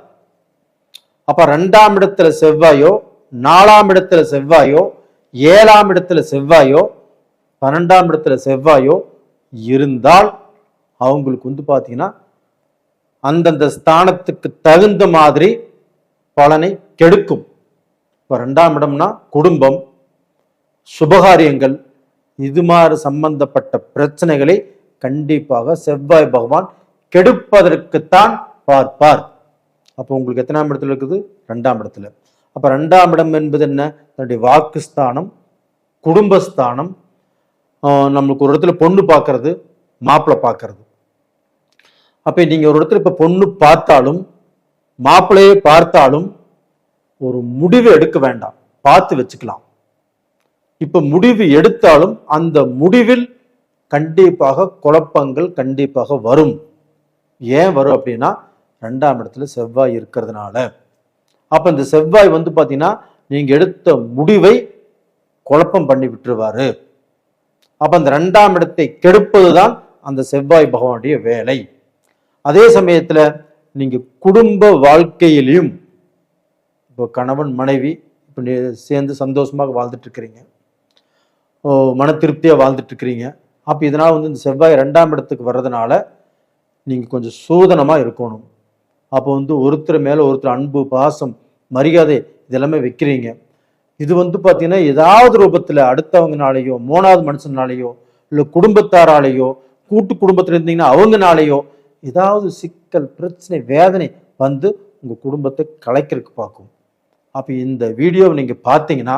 அப்ப 2ஆம் இடத்துல செவ்வாயோ 4ஆம் இடத்துல செவ்வாயோ 7ஆம் இடத்துல செவ்வாயோ 12ஆம் இடத்துல செவ்வாயோ இருந்தால் அவங்களுக்கு வந்து பார்த்தீங்கன்னா அந்தந்த ஸ்தானத்துக்கு தகுந்த மாதிரி பலனை கெடுக்கும். இப்போ 2ஆம் இடம்னா குடும்பம், சுபகாரியங்கள், இது மாதிரி சம்பந்தப்பட்ட பிரச்சனைகளை கண்டிப்பாக செவ்வாய் பகவான் கெடுப்பதற்குத்தான் பார்ப்பார். அப்போ உங்களுக்கு எத்தனாம் இடத்துல இருக்குது? 2ஆம் இடத்துல. அப்ப 2ஆம் இடம் என்பது என்ன? தன்னுடைய வாக்குஸ்தானம், குடும்பஸ்தானம், நம்மளுக்கு ஒரு இடத்துல பொண்ணு பார்க்கறது, மாப்பிள்ளை பார்க்கறது. அப்ப நீங்க ஒரு இடத்துல இப்ப பொண்ணு பார்த்தாலும் மாப்பிள்ளையே பார்த்தாலும் ஒரு முடிவு எடுக்க வேண்டாம், பார்த்து வச்சுக்கலாம். இப்ப முடிவு எடுத்தாலும் அந்த முடிவில் கண்டிப்பாக குழப்பங்கள் கண்டிப்பாக வரும். ஏன் வரும் அப்படின்னா 2ஆம் இடத்துல செவ்வாய் இருக்கிறதுனால. அப்ப இந்த செவ்வாய் வந்து பாத்தீங்கன்னா நீங்க எடுத்த முடிவை குழப்பம் பண்ணி விட்டுருவாரு. அப்ப அந்த 2ஆம் இடத்தை கெடுப்பதுதான் அந்த செவ்வாய் பகவானுடைய வேலை. அதே சமயத்துல நீங்க குடும்ப வாழ்க்கையிலையும் இப்போ கணவன் மனைவி இப்போ சேர்ந்து சந்தோஷமாக வாழ்ந்துட்டு இருக்கிறீங்க, மன திருப்தியா வாழ்ந்துட்டு இருக்கிறீங்க. அப்ப இதனால வந்து இந்த செவ்வாய் 2ஆம் இடத்துக்கு வர்றதுனால நீங்க கொஞ்சம் சூதனமா இருக்கணும். அப்போ வந்து ஒருத்தர் மேல ஒருத்தர் அன்பு, பாசம், மரியாதை இதெல்லாமே வைக்கிறீங்க. இது வந்து பாத்தீங்கன்னா ஏதாவது ரூபத்துல அடுத்தவங்கனாலேயோ, 3வது மனுஷனாலேயோ, இல்ல குடும்பத்தாராலேயோ, கூட்டு குடும்பத்துல இருந்தீங்கன்னா அவங்கனாலேயோ ஏதாவது சிக்கல், பிரச்சனை, வேதனை வந்து உங்க குடும்பத்தை கலைக்கிறதுக்கு பார்க்கும். அப்ப இந்த வீடியோவை நீங்க பார்த்தீங்கன்னா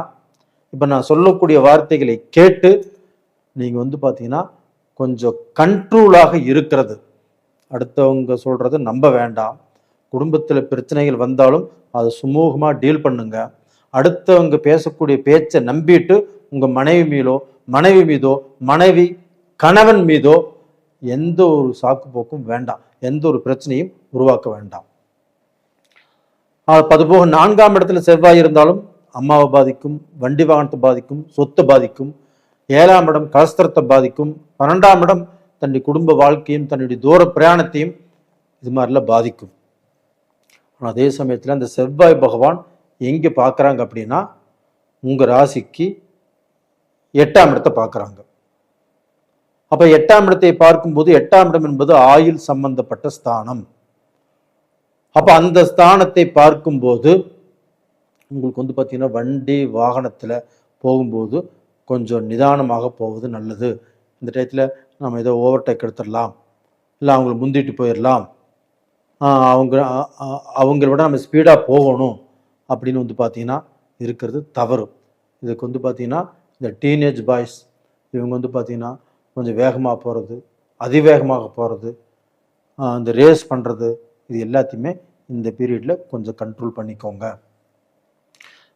இப்ப நான் சொல்லக்கூடிய வார்த்தைகளை கேட்டு நீங்க வந்து பாத்தீங்கன்னா கொஞ்சம் கண்ட்ரோலாக இருக்கிறது. அடுத்தவங்க சொல்றதை நம்ப வேண்டாம். குடும்பத்துல பிரச்சனைகள் வந்தாலும் அதை சுமூகமா டீல் பண்ணுங்க. அடுத்தவங்க பேசக்கூடிய பேச்சை நம்பிட்டு உங்க மனைவி மீதோ மனைவி கணவன் மீதோ எந்த ஒரு சாக்கு போக்கும் வேண்டாம், எந்த ஒரு பிரச்சனையும் உருவாக்க வேண்டாம். அதுபோக 4ஆம் இடத்துல செவ்வாய் இருந்தாலும் அம்மாவை பாதிக்கும், வண்டி வாகனத்தை பாதிக்கும், சொத்தை பாதிக்கும். 7ஆம் இடம் கலஸ்திரத்தை பாதிக்கும். 12ஆம் இடம் தன்னுடைய குடும்ப வாழ்க்கையும் தன்னுடைய தூர பிரயாணத்தையும் இது மாதிரிலாம் பாதிக்கும். அதே சமயத்துல அந்த செவ்வாய் பகவான் எங்க பார்க்கறாங்க அப்படின்னா உங்க ராசிக்கு 8ஆம் இடத்தை பார்க்கறாங்க. அப்ப 8ஆம் இடத்தை பார்க்கும்போது 8ஆம் இடம் என்பது ஆயுள் சம்பந்தப்பட்ட ஸ்தானம். அப்ப அந்த ஸ்தானத்தை பார்க்கும்போது உங்களுக்கு வந்து பார்த்தீங்கன்னா வண்டி வாகனத்துல போகும்போது கொஞ்சம் நிதானமாக போவது நல்லது. இந்த டயத்துல நம்ம ஏதோ ஓவர்டேக் எடுத்துடலாம், இல்லை அவங்கள முந்திட்டு போயிடலாம், அவங்கள விட நம்ம ஸ்பீடாக போகணும் அப்படின்னு வந்து பார்த்தீங்கன்னா இருக்கிறது தவறு. இதுக்கு வந்து பார்த்தீங்கன்னா இந்த டீனேஜ் பாய்ஸ் இவங்க வந்து பார்த்தீங்கன்னா கொஞ்சம் வேகமாக போகிறது, அதிவேகமாக போகிறது, இந்த ரேஸ் பண்ணுறது, இது எல்லாத்தையுமே இந்த பீரியடில் கொஞ்சம் கண்ட்ரோல் பண்ணிக்கோங்க.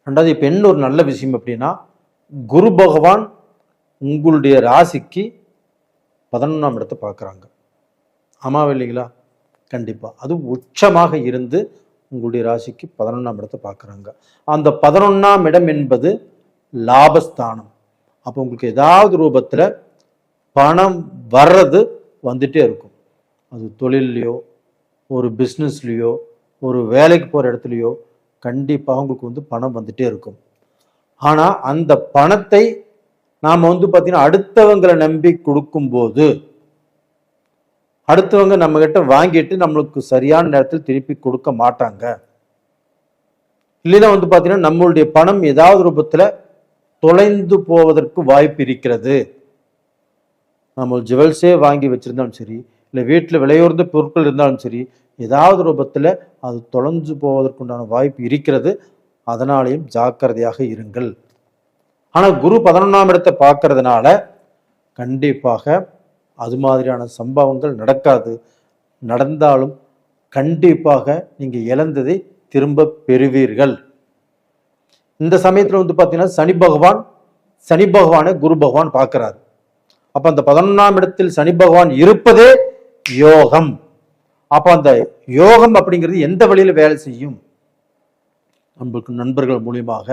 ரெண்டாவது இப்போ என்ன ஒரு நல்ல விஷயம் அப்படின்னா குரு பகவான் உங்களுடைய ராசிக்கு 11ஆம் இடத்தை பார்க்குறாங்க. ஆமாவா இல்லைங்களா? கண்டிப்பாக அது உச்சமாக இருந்து உங்களுடைய ராசிக்கு 11ஆம் இடத்தை பார்க்குறாங்க. அந்த 11ஆம் இடம் என்பது லாபஸ்தானம். அப்போ உங்களுக்கு ஏதாவது ரூபத்தில் பணம் வர்றது வந்துட்டே இருக்கும். அது தொழிலையோ, ஒரு பிஸ்னஸ்லையோ, ஒரு வேலைக்கு போகிற இடத்துலையோ கண்டிப்பாக உங்களுக்கு வந்து பணம் வந்துட்டே இருக்கும். ஆனால் அந்த பணத்தை நாம் வந்து பார்த்தீங்கன்னா அடுத்தவங்களை நம்பி கொடுக்கும்போது அடுத்தவங்க நம்ம கிட்ட வாங்கிட்டு நம்மளுக்கு சரியான நேரத்தில் திருப்பி கொடுக்க மாட்டாங்க. இல்லைன்னா வந்து பார்த்தீங்கன்னா நம்மளுடைய பணம் ஏதாவது ரூபத்தில் தொலைந்து போவதற்கு வாய்ப்பு இருக்கிறது. நம்ம ஜுவல்ஸே வாங்கி வச்சிருந்தாலும் சரி, இல்லை வீட்டில் விலையுறந்த பொருட்கள் இருந்தாலும் சரி, ஏதாவது ரூபத்தில் அது தொலைஞ்சு போவதற்குண்டான வாய்ப்பு இருக்கிறது. அதனாலேயும் ஜாக்கிரதையாக இருங்கள். ஆனால் குரு 11ஆம் இடத்தை பார்க்கறதுனால கண்டிப்பாக அது மாதிரியான சம்பவங்கள் நடக்காது. நடந்தாலும் கண்டிப்பாக நீங்க இழந்ததை திரும்ப பெறுவீர்கள். இந்த சமயத்தில் வந்து பார்த்தீங்கன்னா சனி பகவானை குரு பகவான் பார்க்கிறார். அப்ப அந்த 11ஆம் இடத்தில் சனி பகவான் இருப்பதே யோகம். அப்ப அந்த யோகம் அப்படிங்கிறது எந்த வழியில வேலை செய்யும்? நம்மளுக்கு நண்பர்கள் மூலியமாக,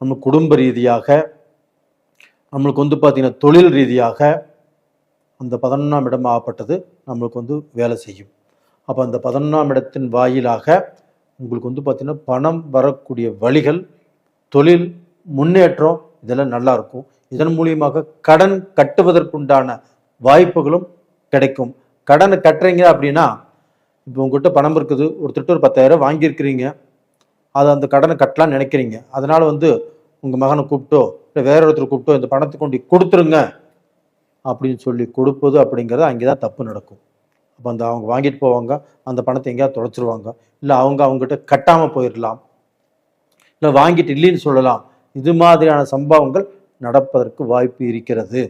நம்ம குடும்ப ரீதியாக, நம்மளுக்கு வந்து பார்த்தீங்கன்னா தொழில் ரீதியாக அந்த 11ஆம் இடம் ஆகப்பட்டது நம்மளுக்கு வந்து வேலை செய்யும். அப்போ அந்த 11ஆம் இடத்தின் வாயிலாக உங்களுக்கு வந்து பார்த்தீங்கன்னா பணம் வரக்கூடிய வழிகள் தொழில் முன்னேற்றம் இதெல்லாம் நல்லா இருக்கும். இதன் மூலியமாக கடன் கட்டுவதற்குண்டான வாய்ப்புகளும் கிடைக்கும். கடனை கட்டுறீங்க அப்படின்னா, இப்போ உங்ககிட்ட பணம் இருக்குது, ஒருத்தர் ஒரு 10,000 வாங்கியிருக்கிறீங்க, அதை அந்த கடனை கட்டலாம்னு நினைக்கிறீங்க. அதனால உங்க மகனை கூப்பிட்டோ இல்லை வேற ஒருத்தர் கூப்பிட்டோ இந்த பணத்தை கொண்டு கொடுத்துருங்க அப்படின்னு சொல்லி கொடுப்பது அப்படிங்கிறது அங்கேதான் தப்பு நடக்கும். அப்போ அவங்க வாங்கிட்டு போவாங்க, அந்த பணத்தை எங்கேயாவது தொலைச்சிருவாங்க, இல்லை அவங்ககிட்ட கட்டாமல் போயிடலாம், இல்லை வாங்கிட்டு இல்லைன்னு சொல்லலாம். இது மாதிரியான சம்பவங்கள் நடப்பதற்கு வாய்ப்பு இருக்கிறது.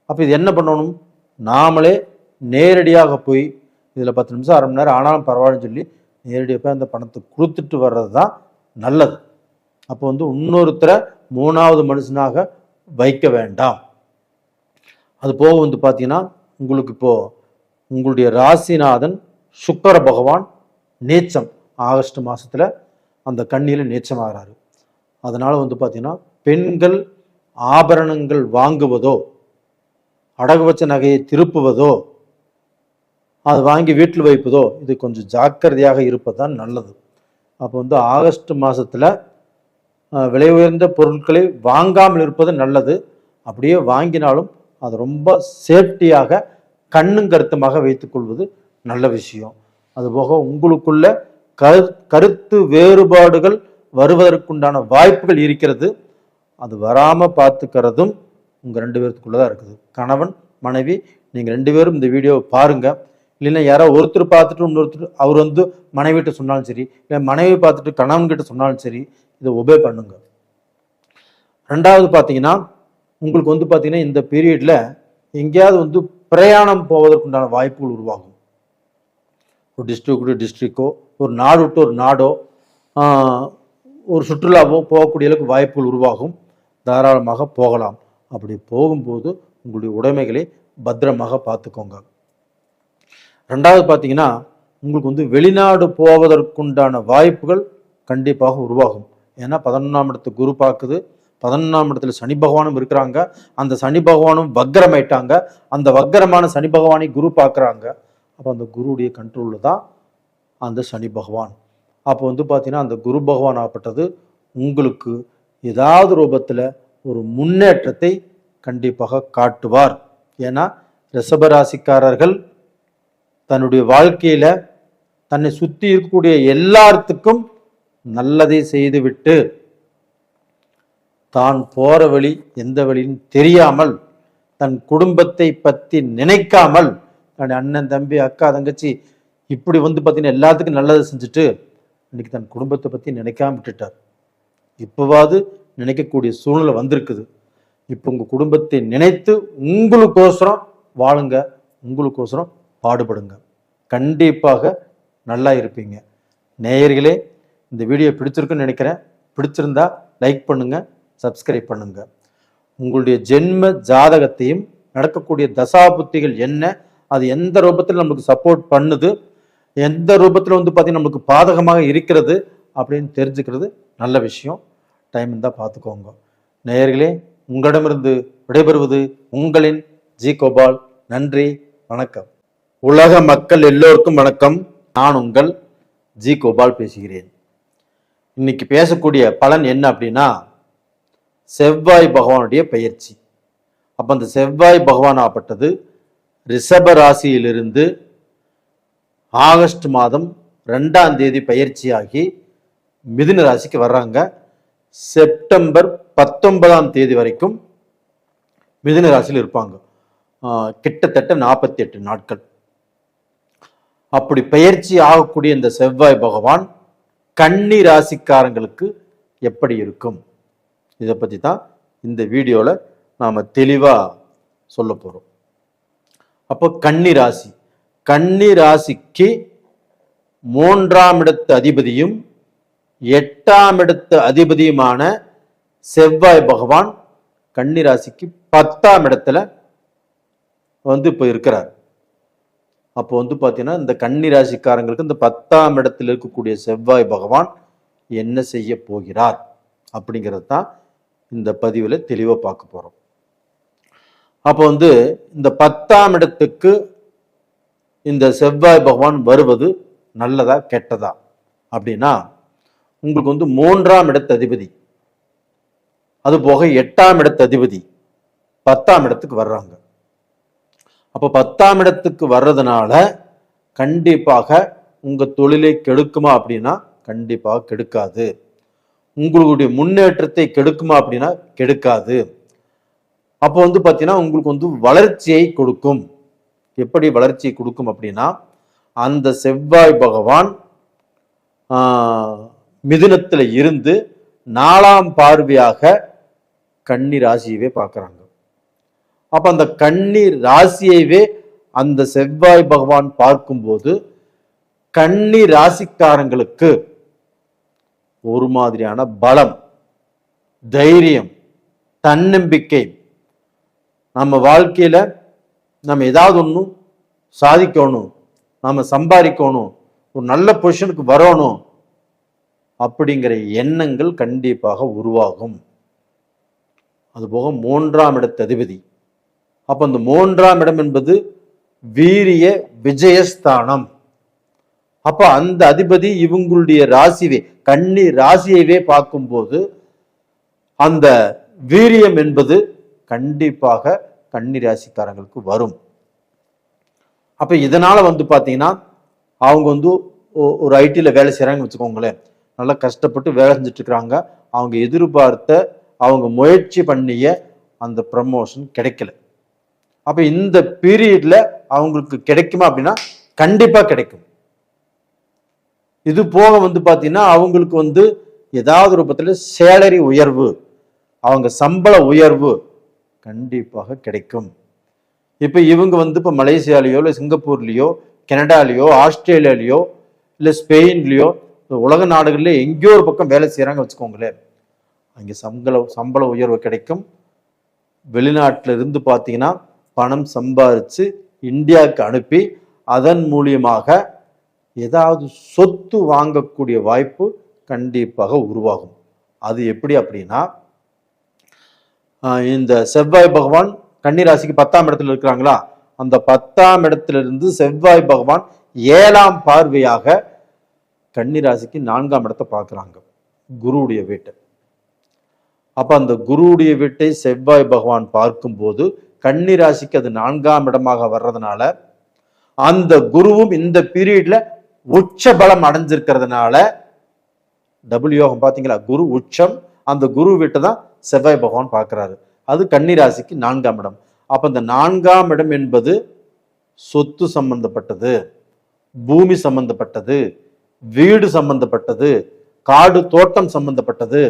அப்போ இது என்ன பண்ணணும்? நாமளே நேரடியாக போய் இதில் 10 நிமிஷம் 1/2 மணி நேரம் ஆனாலும் பரவாயில்லன்னு சொல்லி நேரடியாக போய் அந்த பணத்தை கொடுத்துட்டு வர்றது தான் நல்லது. அப்போ இன்னொருத்தரை 3வது மனுஷனாக வைக்க வேண்டாம். அது போக பார்த்தீங்கன்னா, உங்களுக்கு இப்போ உங்களுடைய ராசிநாதன் சுக்கிர பகவான் நீச்சம் ஆகஸ்ட் மாதத்தில் அந்த கன்னியில் நீச்சமாகிறாரு. அதனால் பார்த்தீங்கன்னா, பெண்கள் ஆபரணங்கள் வாங்குவதோ அடகு வச்ச நகையை திருப்புவதோ அது வாங்கி வீட்டில் வைப்பதோ இது கொஞ்சம் ஜாக்கிரதையாக இருப்பது தான் நல்லது. அப்போ ஆகஸ்ட் மாதத்தில் விலை உயர்ந்த பொருட்களை வாங்காமல் இருப்பது நல்லது. அப்படியே வாங்கினாலும் அது ரொம்ப சேஃப்டியாக கண்ணும் கருத்துமாக வைத்துக்கொள்வது நல்ல விஷயம். அதுபோக உங்களுக்குள்ள கருத்து வேறுபாடுகள் வருவதற்குண்டான வாய்ப்புகள் இருக்கிறது. அது வராமல் பார்த்துக்கிறதும் உங்கள் 2 பேர்த்துக்குள்ளதான் இருக்குது. கணவன் மனைவி நீங்கள் 2 பேரும் இந்த வீடியோவை பாருங்க. இல்லைன்னா யாரோ ஒருத்தர் பார்த்துட்டு இன்னொருத்தர் அவர் மனைவிட்ட சொன்னாலும் சரி, இல்லை மனைவி பார்த்துட்டு கணவன்கிட்ட சொன்னாலும் சரி, இதை ஒபே பண்ணுங்க. 2வது பார்த்தீங்கன்னா, உங்களுக்கு பார்த்தீங்கன்னா இந்த பீரியட்ல எங்கேயாவது பிரயாணம் போவதற்குண்டான வாய்ப்புகள் உருவாகும். ஒரு டிஸ்ட்ரிக்ட் டு டிஸ்ட்ரிக்டோ, ஒரு நாடு விட்டு ஒரு நாடோ, ஒரு சுற்றுலாவோ போகக்கூடிய அளவுக்கு வாய்ப்புகள் உருவாகும். தாராளமாக போகலாம். அப்படி போகும்போது உங்களுடைய உடைமைகளை பத்திரமாக பார்த்துக்கோங்க. 2வது பார்த்தீங்கன்னா, உங்களுக்கு வெளிநாடு போவதற்குண்டான வாய்ப்புகள் கண்டிப்பாக உருவாகும். ஏன்னா 11ஆம் இடத்து குரு பார்க்குது, 11ஆம் இடத்துல சனி பகவானும் இருக்கிறாங்க. அந்த சனி பகவானும் வக்கரமாயிட்டாங்க. அந்த வக்கரமான சனி பகவானை குரு பார்க்குறாங்க. அப்போ அந்த குருவுடைய கண்ட்ரோலில் தான் அந்த சனி பகவான். அப்போ பார்த்தீங்கன்னா, அந்த குரு பகவான் ஆகப்பட்டது உங்களுக்கு ஏதாவது ரூபத்தில் ஒரு முன்னேற்றத்தை கண்டிப்பாக காட்டுவார். ஏன்னா ரிஷபராசிக்காரர்கள் தன்னுடைய வாழ்க்கையில தன்னை சுற்றி இருக்கக்கூடிய எல்லாத்துக்கும் நல்லதை செய்துவிட்டு தான் போற வழி எந்த வழின்னு தெரியாமல், தன் குடும்பத்தை பற்றி நினைக்காமல், தன் அண்ணன் தம்பி அக்கா தங்கச்சி இப்படி பார்த்தீங்கன்னா எல்லாத்துக்கும் நல்லதை செஞ்சுட்டு இன்னைக்கு தன் குடும்பத்தை பற்றி நினைக்காம விட்டுட்டார். இப்போவாது நினைக்கக்கூடிய சூழ்நிலை வந்திருக்குது. இப்போ உங்கள் குடும்பத்தை நினைத்து உங்களுக்கோசரம் வாழுங்க, உங்களுக்கோசரம் பாடுபடுங்க. கண்டிப்பாக நல்லா இருப்பீங்க. நேயர்களே, இந்த வீடியோ பிடிச்சிருக்குன்னு நினைக்கிறேன். பிடிச்சிருந்தா லைக் பண்ணுங்க, சப்ஸ்கிரைப் பண்ணுங்க. உங்களுடைய ஜென்ம ஜாதகத்தையும் நடக்கக்கூடிய தசாபுத்திகள் என்ன, அது எந்த ரூபத்தில் நமக்கு சப்போர்ட் பண்ணுது, எந்த ரூபத்தில் பார்த்தீங்கன்னா நமக்கு பாதகமாக இருக்கிறது அப்படின்னு தெரிஞ்சுக்கிறது நல்ல விஷயம். டைம் இருந்தால் பார்த்துக்கோங்க. நேயர்களே, உங்களிடமிருந்து விடைபெறுவது உங்களின் ஜி கோபால். நன்றி, வணக்கம். உலக மக்கள் எல்லோருக்கும் வணக்கம். நான் உங்கள் ஜி கோபால் பேசுகிறேன். இன்னைக்கு பேசக்கூடிய பலன் என்ன அப்படின்னா, செவ்வாய் பகவானுடைய பெயர்ச்சி. அப்போ அந்த செவ்வாய் பகவான் ஆப்பட்டது ரிஷப ராசியிலிருந்து ஆகஸ்ட் மாதம் 2ஆம் தேதி பயிற்சியாகி மிதுன ராசிக்கு வர்றாங்க. செப்டம்பர் 19ஆம் தேதி வரைக்கும் மிதுன ராசியில் இருப்பாங்க. கிட்டத்தட்ட 48 நாட்கள். அப்படி பயிற்சி ஆகக்கூடிய இந்த செவ்வாய் பகவான் கன்னி ராசிக்காரங்களுக்கு எப்படி இருக்கும், இதை பற்றி தான் இந்த வீடியோவில் நாம் தெளிவாக சொல்ல போகிறோம். அப்போ கன்னி ராசி, கன்னி ராசிக்கு 3ஆம் இடத்து அதிபதியும் 8ஆம் இடத்து அதிபதியுமான செவ்வாய் பகவான் கன்னி ராசிக்கு 10ஆம் இடத்துல இப்போ இருக்கிறார். அப்போ பார்த்தீங்கன்னா இந்த கன்னி ராசிக்காரங்களுக்கு இந்த 10ஆம் இடத்தில் இருக்கக்கூடிய செவ்வாய் பகவான் என்ன செய்ய போகிறார் அப்படிங்கிறது தான் இந்த பதிவில் தெளிவாக பார்க்க போகிறோம். அப்போ இந்த 10ஆம் இடத்துக்கு இந்த செவ்வாய் பகவான் வருவது நல்லதா கெட்டதா அப்படின்னா, உங்களுக்கு 3ஆம் இடத்து அதிபதி அது போக 8ஆம் இடத்து அதிபதி 10ஆம் இடத்துக்கு வர்றாங்க. அப்போ 10ஆம் இடத்துக்கு வர்றதுனால கண்டிப்பாக உங்க தொழிலை கெடுக்குமா அப்படின்னா கண்டிப்பாக கெடுக்காது. உங்களுடைய முன்னேற்றத்தை கெடுக்குமா அப்படின்னா கெடுக்காது. அப்போ பார்த்தீங்கன்னா உங்களுக்கு வளர்ச்சியை கொடுக்கும். எப்படி வளர்ச்சியை கொடுக்கும் அப்படின்னா, அந்த செவ்வாய் பகவான் மிதுனத்துல இருந்து 4ஆம் பார்வையாக கன்னி ராசியவே பார்க்கறாங்க. அப்ப அந்த கன்னி ராசியவே அந்த செவ்வாய் பகவான் பார்க்கும்போது கன்னி ராசிக்காரங்களுக்கு ஒரு மாதிரியான பலம், தைரியம், தன்னம்பிக்கை, நம்ம வாழ்க்கையில நம்ம ஏதாவது ஒன்று சாதிக்கணும், நம்ம சம்பாதிக்கணும், ஒரு நல்ல பொசிஷனுக்கு வரணும் அப்படிங்கிற எண்ணங்கள் கண்டிப்பாக உருவாகும். அதுபோக 3ஆம் இடத்து அதிபதி. அப்ப அந்த 3ஆம் இடம் என்பது வீரிய விஜயஸ்தானம். அப்ப அந்த அதிபதி இவங்களுடைய ராசிவே கன்னி ராசியவே பார்க்கும்போது அந்த வீரியம் என்பது கண்டிப்பாக கன்னி ராசிக்காரங்களுக்கு வரும். அப்ப இதனால பாத்தீங்கன்னா அவங்க ஒரு ஐடில வேலை செய்யறாங்க வச்சுக்கோங்களேன், நல்லா கஷ்டப்பட்டு வேலை செஞ்சுட்டு இருக்கிறாங்க. அவங்க எதிர்பார்த்த அவங்க முயற்சி பண்ணிய அந்த ப்ரமோஷன் கிடைக்கல. அப்ப இந்த பீரியட்ல அவங்களுக்கு கிடைக்குமா அப்படின்னா கண்டிப்பா கிடைக்கும். இது போக பாத்தீங்கன்னா அவங்களுக்கு ஏதாவது ரூபத்துல சேலரி உயர்வு, அவங்க சம்பள உயர்வு கண்டிப்பாக கிடைக்கும். இப்ப இவங்க இப்ப மலேசியாலேயோ இல்லை சிங்கப்பூர்லயோ கனடாலேயோ ஆஸ்திரேலியாலேயோ இல்லை ஸ்பெயின்லயோ உலக நாடுகள்ல எங்கேயோ ஒரு பக்கம் வேலை செய்யறாங்க வச்சுக்கோங்களேன், அங்கே சம்பள உயர்வு கிடைக்கும். வெளிநாட்டில இருந்து பார்த்தீங்கன்னா பணம் சம்பாதிச்சு இந்தியாவுக்கு அனுப்பி அதன் மூலியமாக ஏதாவது சொத்து வாங்கக்கூடிய வாய்ப்பு கண்டிப்பாக உருவாகும். அது எப்படி அப்படின்னா, இந்த செவ்வாய் பகவான் கன்னிராசிக்கு 10ஆம் இடத்துல இருக்கிறாங்களா, அந்த 10ஆம் இடத்துல இருந்து செவ்வாய் பகவான் 7ஆம் பார்வையாக கன்னிராசிக்கு 4ஆம் இடத்தை பார்க்கிறாங்க, குருவுடைய வீட்டை. அப்ப அந்த குருவுடைய வீட்டை செவ்வாய் பகவான் பார்க்கும்போது கன்னிராசிக்கு அது 4ஆம் இடமாக வர்றதுனால அந்த குருவும் இந்த பீரியட்ல உச்ச பலம் அடைஞ்சிருக்கிறதுனால டபுள் யோகம். பாத்தீங்களா, குரு உச்சம், அந்த குரு வீட்டை தான் செவ்வாய் பகவான் பார்க்கிறாரு. அது கன்னிராசிக்கு 4ஆம் இடம். அப்ப இந்த 4ஆம் இடம் என்பது சொத்து சம்பந்தப்பட்டது, பூமி சம்பந்தப்பட்டது, வீடு சம்பந்தப்பட்டது, காடு தோட்டம் சம்பந்தப்பட்டது.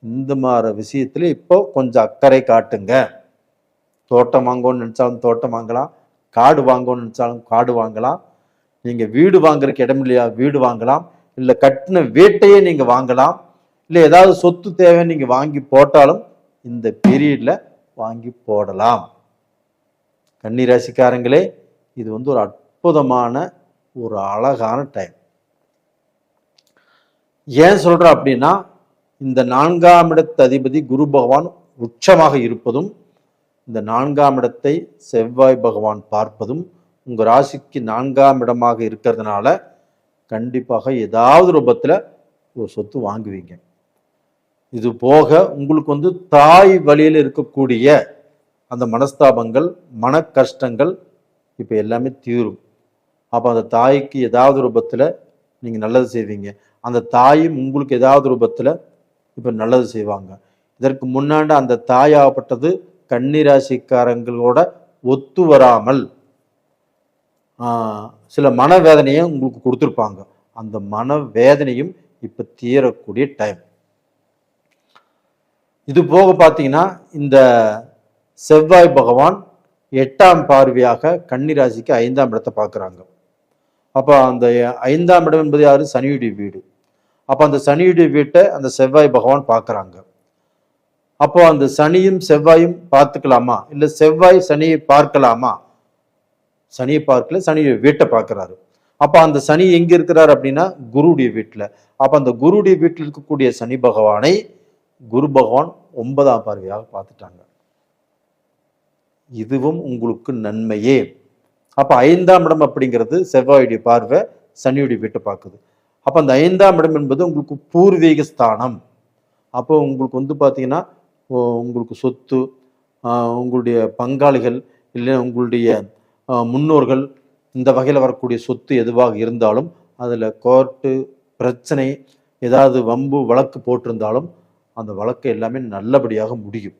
இந்த மாதிரி விஷயத்துல இப்போ கொஞ்சம் அக்கறை காட்டுங்க. தோட்டம் வாங்கணும்னு நினைச்சாலும் தோட்டம் வாங்கலாம், காடு வாங்கணும்னு நினைச்சாலும் காடு வாங்கலாம், நீங்க வீடு வாங்குறதுக்கு இடம் இல்லையா வீடு வாங்கலாம், இல்லை கட்டின வீட்டையே நீங்க வாங்கலாம், இல்லை ஏதாவது சொத்து தேவை நீங்க வாங்கி போட்டாலும் இந்த பீரியட்ல வாங்கி போடலாம். கன்னிராசிக்காரங்களே, இது ஒரு அற்புதமான ஒரு அழகான டைம். ஏன் சொல்ற அப்படின்னா, இந்த 4ஆம் இடத்து அதிபதி குரு பகவான் உச்சமாக இருப்பதும் இந்த 4ஆம் இடத்தை செவ்வாய் பகவான் பார்ப்பதும் உங்க ராசிக்கு 4ஆம் இடமாக இருக்கிறதுனால கண்டிப்பாக ஏதாவது ரூபத்துல ஒரு சொத்து வாங்குவீங்க. இது போக உங்களுக்கு தாய் வழியில் இருக்கக்கூடிய அந்த மனஸ்தாபங்கள், மன கஷ்டங்கள் இப்ப எல்லாமே தீரும். அப்ப அந்த தாய்க்கு ஏதாவது ரூபத்துல நீங்க நல்லது செய்வீங்க, அந்த தாயும் உங்களுக்கு ஏதாவது ரூபத்துல இப்ப நல்லது செய்வாங்க. இதற்கு முன்னாடி அந்த தாயாகப்பட்டது கன்னிராசிக்காரங்களோட ஒத்து வராமல் சில மனவேதனையை உங்களுக்கு கொடுத்துருப்பாங்க. அந்த மனவேதனையும் இப்ப தீரக்கூடிய டைம். இது போக பார்த்தீங்கன்னா இந்த செவ்வாய் பகவான் 8ஆம் பார்வையாக கன்னிராசிக்கு 5ஆம் இடத்தை பார்க்குறாங்க. அப்போ அந்த 5ஆம் இடம் என்பது யாரு? சனியுடைய வீடு. அப்போ அந்த சனியுடைய வீட்டை அந்த செவ்வாய் பகவான் பார்க்குறாங்க. அப்போ அந்த சனியும் செவ்வாயும் பார்த்துக்கலாமா, இல்லை செவ்வாய் சனியை பார்க்கலாமா? சனியை பார்க்கல, சனியுடைய வீட்டை பார்க்கிறாரு. அப்ப அந்த சனி எங்க இருக்கிறார் அப்படின்னா குருடைய வீட்டுல. அப்ப அந்த குருடைய வீட்டில் இருக்கக்கூடிய சனி பகவானை குரு பகவான் 9ஆம் பார்வையாக பார்த்துட்டாங்க. இதுவும் உங்களுக்கு நன்மையே. அப்ப 5ஆம் இடம் அப்படிங்கிறது செவ்வாயுடைய பார்வை சனியுடைய வீட்டை பார்க்குது. அப்ப அந்த 5ஆம் இடம் என்பது உங்களுக்கு பூர்வீக ஸ்தானம். அப்போ உங்களுக்கு பாத்தீங்கன்னா உங்களுக்கு சொத்து, உங்களுடைய பங்காளிகள், இல்லை உங்களுடைய முன்னோர்கள், இந்த வகையில் வரக்கூடிய சொத்து எதுவாக இருந்தாலும் அதில் கோர்ட்டு பிரச்சனை, ஏதாவது வம்பு வழக்கு போட்டிருந்தாலும் அந்த வழக்கு எல்லாமே நல்லபடியாக முடியும்.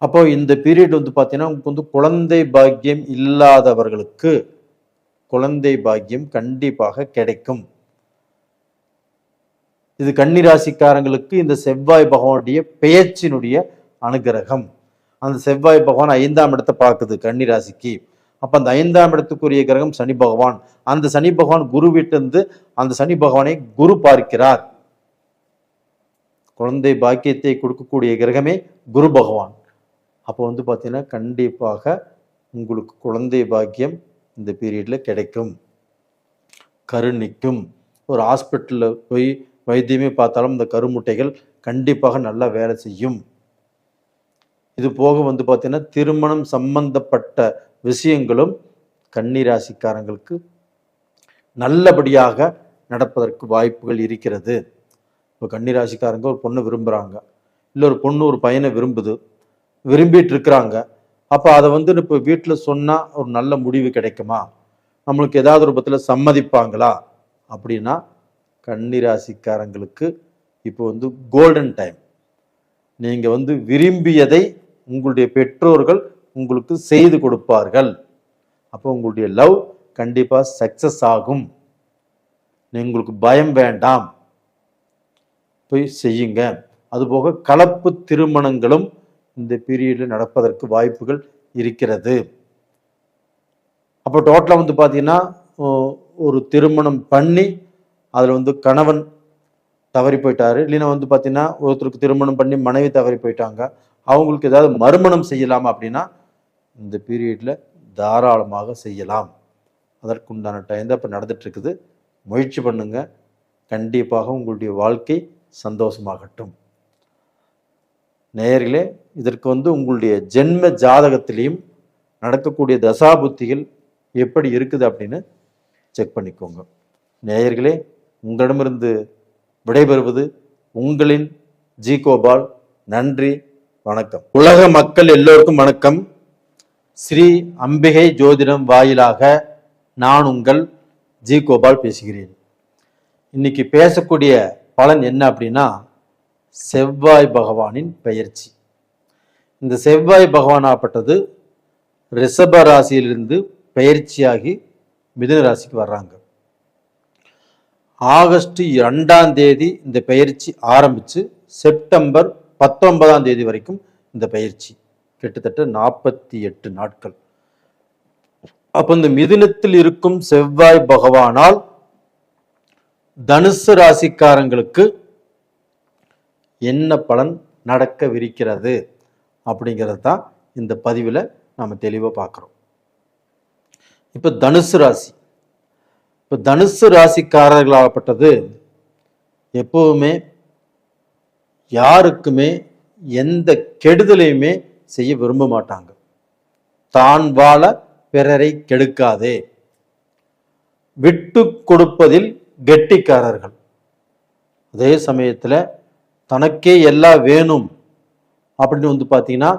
அப்போ இந்த பீரியட் வந்து பார்த்தீங்கன்னா உங்களுக்கு வந்து குழந்தை பாக்கியம் இல்லாதவர்களுக்கு குழந்தை பாக்கியம் கண்டிப்பாக கிடைக்கும். இது கன்னிராசிக்காரங்களுக்கு இந்த செவ்வாய் பகவானுடைய பெயர்ச்சியினுடைய அனுகிரகம். அந்த செவ்வாய் பகவான் 5ஆம் இடத்தை பார்க்குது கன்னிராசிக்கு. அப்போ அந்த 5ஆம் இடத்துக்குரிய கிரகம் சனி பகவான். அந்த சனி பகவான் குரு வீட்டிலிருந்து அந்த சனி பகவானை குரு பார்க்கிறார். குழந்தை பாக்கியத்தை கொடுக்கக்கூடிய கிரகமே குரு பகவான். அப்போ வந்து பார்த்தீங்கன்னா கண்டிப்பாக உங்களுக்கு குழந்தை பாக்கியம் இந்த பீரியடில் கிடைக்கும். கருணிக்கும். ஒரு ஹாஸ்பிட்டலில் போய் வைத்தியமே பார்த்தாலும் இந்த கருமுட்டைகள் கண்டிப்பாக நல்லா வேலை செய்யும். இது போக வந்து பார்த்தீங்கன்னா திருமணம் சம்பந்தப்பட்ட விஷயங்களும் கன்னிராசிக்காரங்களுக்கு நல்லபடியாக நடப்பதற்கு வாய்ப்புகள் இருக்கிறது. இப்போ கன்னிராசிக்காரங்க ஒரு பொண்ணை விரும்புகிறாங்க, இல்லை ஒரு பொண்ணு ஒரு பையனை விரும்பிட்டு இருக்கிறாங்க. அப்போ அதை வந்து இப்போ வீட்டில் சொன்னால் ஒரு நல்ல முடிவு கிடைக்குமா, நம்மளுக்கு ஏதாவது ரூபத்தில் சம்மதிப்பாங்களா அப்படின்னா கன்னிராசிக்காரங்களுக்கு இப்போ வந்து கோல்டன் டைம். நீங்கள் வந்து விரும்பியதை உங்களுடைய பெற்றோர்கள் உங்களுக்கு செய்து கொடுப்பார்கள். அப்போ உங்களுடைய லவ் கண்டிப்பாக சக்சஸ் ஆகும். உங்களுக்கு பயம் வேண்டாம், போய் செய்யுங்க. அதுபோக கலப்பு திருமணங்களும் இந்த பீரியடில் நடப்பதற்கு வாய்ப்புகள் இருக்கிறது. அப்போ டோட்டலாக வந்து பார்த்தீங்கன்னா ஒரு திருமணம் பண்ணி அதில் வந்து கணவன் தவறி போயிட்டாரு, இல்லைன்னா வந்து பார்த்தீங்கன்னா ஒருத்தருக்கு திருமணம் பண்ணி மனைவி தவறி போயிட்டாங்க, அவங்களுக்கு ஏதாவது மறுமணம் செய்யலாமா அப்படின்னா இந்த பீரியடில் தாராளமாக செய்யலாம். அதற்குண்டான டைம் தான் இப்போ நடந்துட்டு இருக்குது. முயற்சி பண்ணுங்க, கண்டிப்பாக உங்களுடைய வாழ்க்கை சந்தோஷமாகட்டும். நேயர்களே, இதற்கு வந்து உங்களுடைய ஜென்ம ஜாதகத்திலையும் நடக்கக்கூடிய தசாபுத்திகள் எப்படி இருக்குது அப்படின்னு செக் பண்ணிக்கோங்க. நேயர்களே, உங்களிடமிருந்து விடைபெறுவது உங்களின் ஜி கோபால். நன்றி, வணக்கம். உலக மக்கள் எல்லோருக்கும் வணக்கம். ஸ்ரீ அம்பிகை ஜோதிடம் வாயிலாக நான் உங்கள் ஜி கோபால் பேசுகிறேன். இன்னைக்கு பேசக்கூடிய பலன் என்ன அப்படின்னா செவ்வாய் பகவானின் பெயர்ச்சி. இந்த செவ்வாய் பகவானாகப்பட்டது ரிஷப ராசியிலிருந்து பெயர்ச்சியாகி மிதுன ராசிக்கு வர்றாங்க. ஆகஸ்ட் 2ஆம் தேதி இந்த பெயர்ச்சி ஆரம்பித்து செப்டம்பர் 19ஆம் தேதி வரைக்கும் இந்த பயிற்சி, கிட்டத்தட்ட 48 நாட்கள். அப்போ இந்த மிதுனத்தில் இருக்கும் செவ்வாய் பகவானால் தனுசு ராசிக்காரங்களுக்கு என்ன பலன் நடக்கவிருக்கிறது அப்படிங்கிறது தான் இந்த பதிவில் நாம் தெளிவாக பார்க்குறோம். இப்போ தனுசு ராசி, இப்போ தனுசு ராசிக்காரர்களாகப்பட்டது எப்பவுமே யாருக்குமே எந்த கெடுதலையுமே செய்ய விரும்ப மாட்டாங்க. தான் வாழ பிறரை கெடுக்காதே, விட்டு கொடுப்பதில் கெட்டிக்காரர்கள். அதே சமயத்தில் தனக்கே எல்லாம் வேணும் அப்படின்னு வந்து பார்த்தீங்கன்னா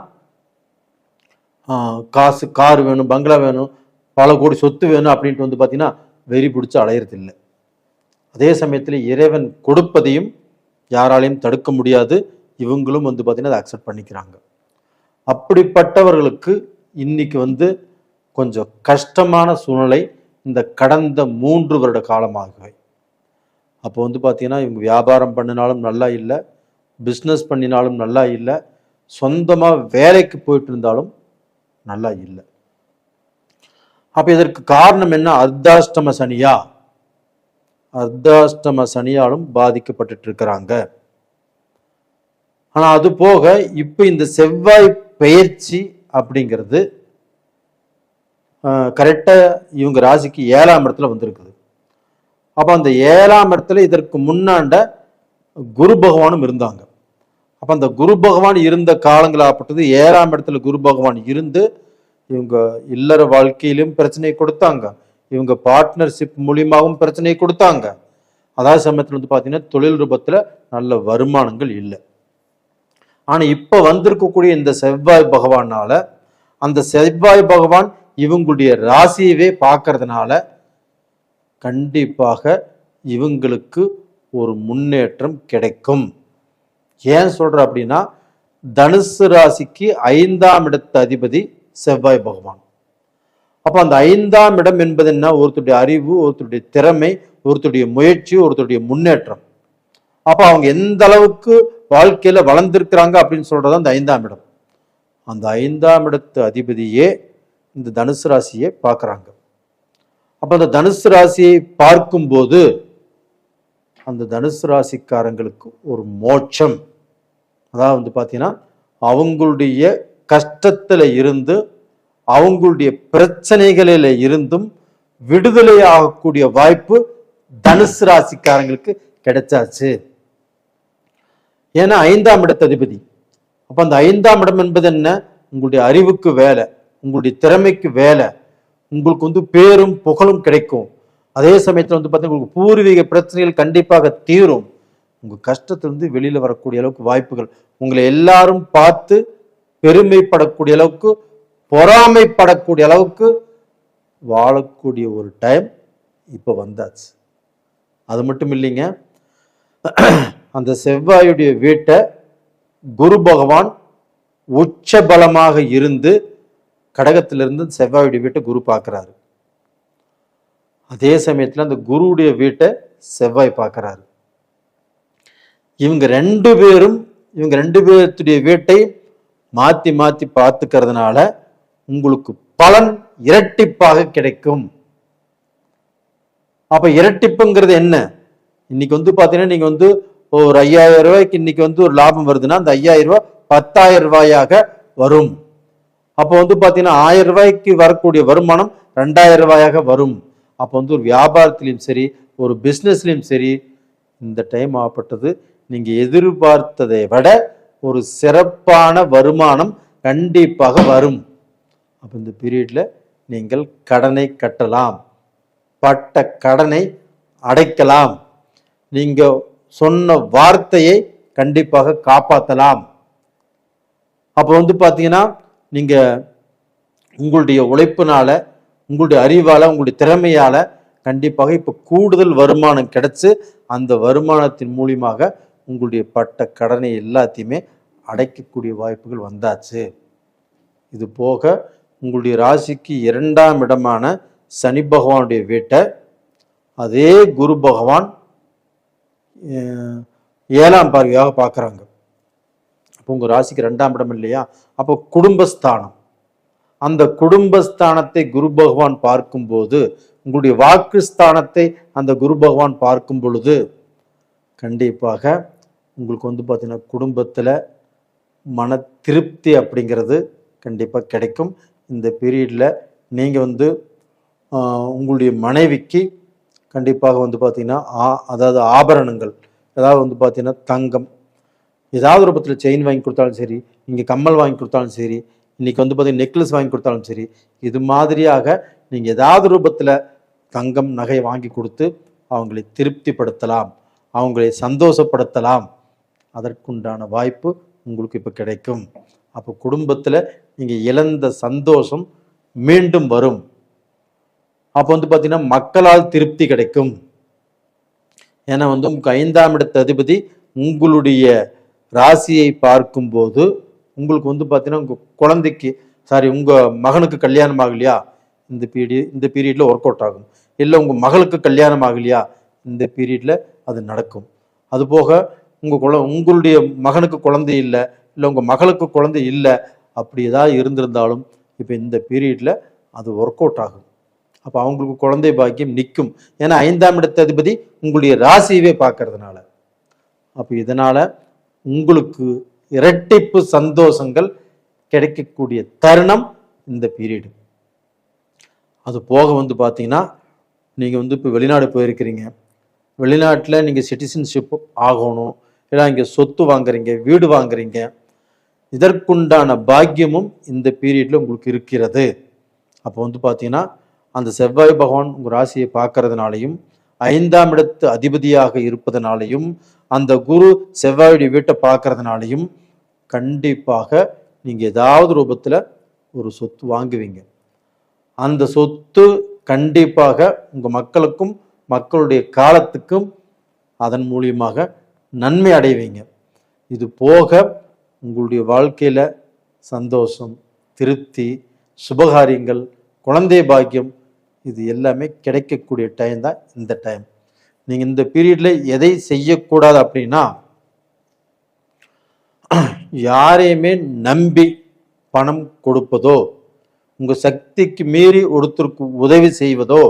காசு, கார் வேணும், பங்களா வேணும், பல கோடி சொத்து வேணும் அப்படின்ட்டு வந்து பார்த்தீங்கன்னா வெறி பிடிச்சி அலையிறது இல்லை. அதே சமயத்தில் இறைவன் கொடுப்பதையும் யாராலையும் தடுக்க முடியாது. இவங்களும் வந்து பார்த்தீங்கன்னா அதை அக்செப்ட் பண்ணிக்கிறாங்க. அப்படிப்பட்டவர்களுக்கு இன்னைக்கு வந்து கொஞ்சம் கஷ்டமான சூழ்நிலை இந்த கடந்த 3 வருட காலமாகவே. அப்போ வந்து பார்த்தீங்கன்னா இவங்க வியாபாரம் பண்ணினாலும் நல்லா இல்லை, பிஸ்னஸ் பண்ணினாலும் நல்லா இல்லை, சொந்தமாக வேலைக்கு போயிட்டு இருந்தாலும் நல்லா இல்லை. அப்போ இதற்கு காரணம் என்ன? அர்த்தாஷ்டம சனியா, அர்த்தாஷ்டம சனியாலும் பாதிக்கப்பட்டு இருக்கிறாங்க. ஆனா அது போக இப்ப இந்த செவ்வாய் பெயர்ச்சி அப்படிங்கிறது கரெக்டா இவங்க ராசிக்கு 7ஆம் இடத்துல வந்திருக்குது. அப்ப அந்த 7ஆம் இடத்துல இதற்கு முன்னாண்ட குரு பகவானும் இருந்தாங்க. அப்ப அந்த குரு பகவான் இருந்த காலங்களாகப்பட்டது 7ஆம் இடத்துல குரு பகவான் இருந்து இவங்க இல்லற வாழ்க்கையிலும் பிரச்சனை கொடுத்தாங்க, இவங்க பார்ட்னர்ஷிப் மூலியமாகவும் பிரச்சனை கொடுத்தாங்க. அதாவது சமயத்தில் வந்து பார்த்தீங்கன்னா தொழில் ரூபத்தில் நல்ல வருமானங்கள் இல்லை. ஆனா இப்ப வந்திருக்கக்கூடிய இந்த செவ்வாய் பகவானால, அந்த செவ்வாய் பகவான் இவங்களுடைய ராசியவே பார்க்கறதுனால கண்டிப்பாக இவங்களுக்கு ஒரு முன்னேற்றம் கிடைக்கும். ஏன் சொல்ற அப்படின்னா, தனுசு ராசிக்கு 5ஆம் இடத்து அதிபதி செவ்வாய் பகவான். அப்ப அந்த 5ஆம் இடம் என்பது என்ன? ஒருத்தருடைய அறிவு, ஒருத்தருடைய திறமை, ஒருத்தருடைய முயற்சி, ஒருத்தருடைய முன்னேற்றம். அப்ப அவங்க எந்த அளவுக்கு வாழ்க்கையில வளர்ந்திருக்கிறாங்க அப்படின்னு சொல்றது அந்த 5ஆம் இடம். அந்த 5ஆம் இடத்து அதிபதியே இந்த தனுசு ராசியை பார்க்கறாங்க. அப்ப அந்த தனுசு ராசியை பார்க்கும்போது அந்த தனுசு ராசிக்காரங்களுக்கு ஒரு மோட்சம், அதாவது பாத்தீங்கன்னா அவங்களுடைய கஷ்டத்துல இருந்து, அவங்களுடைய பிரச்சனைகளில இருந்தும் விடுதலை ஆகக்கூடிய வாய்ப்பு தனுசு ராசிக்காரங்களுக்கு கிடைச்சாச்சு. ஏன்னா 5ஆம் இடத்து அதிபதி. அப்ப அந்த 5ஆம் இடம் என்பது என்ன? உங்களுடைய அறிவுக்கு வேலை, உங்களுடைய திறமைக்கு வேலை, உங்களுக்கு பேரும் புகழும் கிடைக்கும். அதே சமயத்துல பார்த்தீங்கன்னா உங்களுக்கு பூர்வீக பிரச்சனைகள் கண்டிப்பாக தீரும். உங்க கஷ்டத்திலிருந்து வெளியில வரக்கூடிய அளவுக்கு வாய்ப்புகள், உங்களை எல்லாரும் பார்த்து பெருமைப்படக்கூடிய அளவுக்கு, பொறாமைப்படக்கூடிய அளவுக்கு வாழக்கூடிய ஒரு டைம் இப்ப வந்தாச்சு. அது மட்டும் இல்லைங்க, அந்த செவ்வாயுடைய வீட்டை குரு பகவான் உச்ச பலமாக இருந்து கடகத்திலிருந்து செவ்வாயுடைய வீட்டை குரு பார்க்கிறாரு. அதே சமயத்துல அந்த குருவுடைய வீட்டை செவ்வாய் பார்க்கிறாரு. இவங்க ரெண்டு பேருடைய வீட்டை மாத்தி மாத்தி பார்த்துக்கிறதுனால உங்களுக்கு பலன் இரட்டிப்பாக கிடைக்கும். அப்ப இரட்டிப்புங்கிறது என்ன? இன்னைக்கு பாத்தீங்கன்னா நீங்க ஒரு 5000 ரூபாய்க்கு இன்னைக்கு ஒரு லாபம் வருதுன்னா அந்த 5000 ரூபாய் 10,000 ரூபாயாக வரும். அப்போ பாத்தீங்கன்னா 1000 ரூபாய்க்கு வரக்கூடிய வருமானம் 2000 ரூபாயாக வரும். அப்போ ஒரு வியாபாரத்திலையும் சரி, ஒரு பிசினஸ்லயும் சரி, இந்த டைம் ஆகப்பட்டது நீங்க எதிர்பார்த்ததை விட ஒரு சிறப்பான வருமானம் கண்டிப்பாக வரும். அப்ப இந்த பீரியட்ல நீங்கள் கடனை கட்டலாம், பட்ட கடனை அடைக்கலாம், நீங்க சொன்ன வார்த்தையை கண்டிப்பாக காப்பாற்றலாம். அப்ப பாத்தீங்கன்னா நீங்க உங்களுடைய உழைப்புனால, உங்களுடைய அறிவால, உங்களுடைய திறமையால கண்டிப்பாக இப்ப கூடுதல் வருமானம் கிடைச்சு அந்த வருமானத்தின் மூலியமாக உங்களுடைய பட்ட கடனை எல்லாத்தையுமே அடைக்கக்கூடிய வாய்ப்புகள் வந்தாச்சு. இது போக உங்களுடைய ராசிக்கு 2ஆம் இடமான சனி பகவானுடைய வீட்டை அதே குரு பகவான் 7ஆம் பார்வையாக பார்க்கறாங்க. அப்போ உங்க ராசிக்கு 2ஆம் இடம் இல்லையா? அப்போ குடும்பஸ்தானம், அந்த குடும்பஸ்தானத்தை குரு பகவான் பார்க்கும்போது, உங்களுடைய வாக்கு ஸ்தானத்தை அந்த குரு பகவான் பார்க்கும் பொழுது கண்டிப்பாக உங்களுக்கு பார்த்தீங்கன்னா குடும்பத்துல மன திருப்தி அப்படிங்கிறது கண்டிப்பா கிடைக்கும். இந்த பீரியட்ல நீங்க உங்களுடைய மனைவிக்கு கண்டிப்பாக பார்த்தீங்கன்னா அதாவது ஆபரணங்கள், அதாவது பார்த்தீங்கன்னா தங்கம், ஏதாவது ரூபத்தில் செயின் வாங்கி கொடுத்தாலும் சரி, நீங்கள் கம்மல் வாங்கி கொடுத்தாலும் சரி, இன்னைக்கு பார்த்தீங்கன்னா நெக்லஸ் வாங்கி கொடுத்தாலும் சரி, இது மாதிரியாக நீங்கள் ஏதாவது ரூபத்தில் தங்கம் நகை வாங்கி கொடுத்து அவங்களை திருப்திப்படுத்தலாம், அவங்களை சந்தோஷப்படுத்தலாம். அதற்குண்டான வாய்ப்பு உங்களுக்கு இப்போ கிடைக்கும். அப்போ குடும்பத்தில் நீங்கள் இழந்த சந்தோஷம் மீண்டும் வரும். அப்போ பார்த்தீங்கன்னா மக்களால் திருப்தி கிடைக்கும். ஏன்னா உங்க 5ஆம் இடத்து அதிபதி உங்களுடைய ராசியை பார்க்கும்போது உங்களுக்கு பார்த்தீங்கன்னா உங்க குழந்தைக்கு உங்க மகனுக்கு கல்யாணம் ஆகலையா, இந்த பீரியட்ல ஒர்க் அவுட் ஆகும். இல்லை உங்க மகளுக்கு கல்யாணம் ஆகலையா, இந்த பீரியட்ல அது நடக்கும். அது போக உங்களுடைய மகனுக்கு குழந்தை இல்லை, இல்லை உங்க மகளுக்கு குழந்தை இல்லை, அப்படி ஏதாவது இருந்திருந்தாலும் இப்போ இந்த பீரியட்ல அது ஒர்க் அவுட் ஆகும். அப்போ அவங்களுக்கு குழந்தை பாக்கியம் நிற்கும். ஏன்னா 5ஆம் இடத்து அதிபதி உங்களுடைய ராசியவே பார்க்கறதுனால. அப்போ இதனால உங்களுக்கு இரட்டிப்பு சந்தோஷங்கள் கிடைக்கக்கூடிய தருணம் இந்த பீரியடு. அது போக பார்த்தீங்கன்னா நீங்கள் இப்போ வெளிநாடு போயிருக்கிறீங்க, வெளிநாட்டில் நீங்கள் சிட்டிசன்ஷிப் ஆகணும், இல்லை இங்கே சொத்து வாங்குறீங்க, வீடு வாங்குறீங்க, இதற்குண்டான பாக்கியமும் இந்த பீரியட்ல உங்களுக்கு இருக்கிறது. அப்போ பார்த்தீங்கன்னா அந்த செவ்வாய் பகவான் உங்கள் ராசியை பார்க்கறதுனாலையும், 5ஆம் இடத்து அதிபதியாக இருப்பதனாலையும், அந்த குரு செவ்வாயுடைய வீட்டை பார்க்கறதுனாலையும் கண்டிப்பாக நீங்கள் ஏதாவது ரூபத்தில் ஒரு சொத்து வாங்குவீங்க. அந்த சொத்து கண்டிப்பாக உங்கள் மக்களுக்கும் மக்களுடைய காலத்துக்கும் அதன் மூலியமாக நன்மை அடைவீங்க. இது போக உங்களுடைய வாழ்க்கையில் சந்தோஷம், திருப்தி, சுபகாரியங்கள், குழந்தை பாக்கியம் இது எல்லாமே கிடைக்கக்கூடிய டைம் தான் இந்த டைம். நீங்கள் இந்த பீரியடில் எதை செய்யக்கூடாது அப்படின்னா, யாரையுமே நம்பி பணம் கொடுப்பதோ, உங்கள் சக்திக்கு மீறி ஒருத்தருக்கு உதவி செய்வதோ,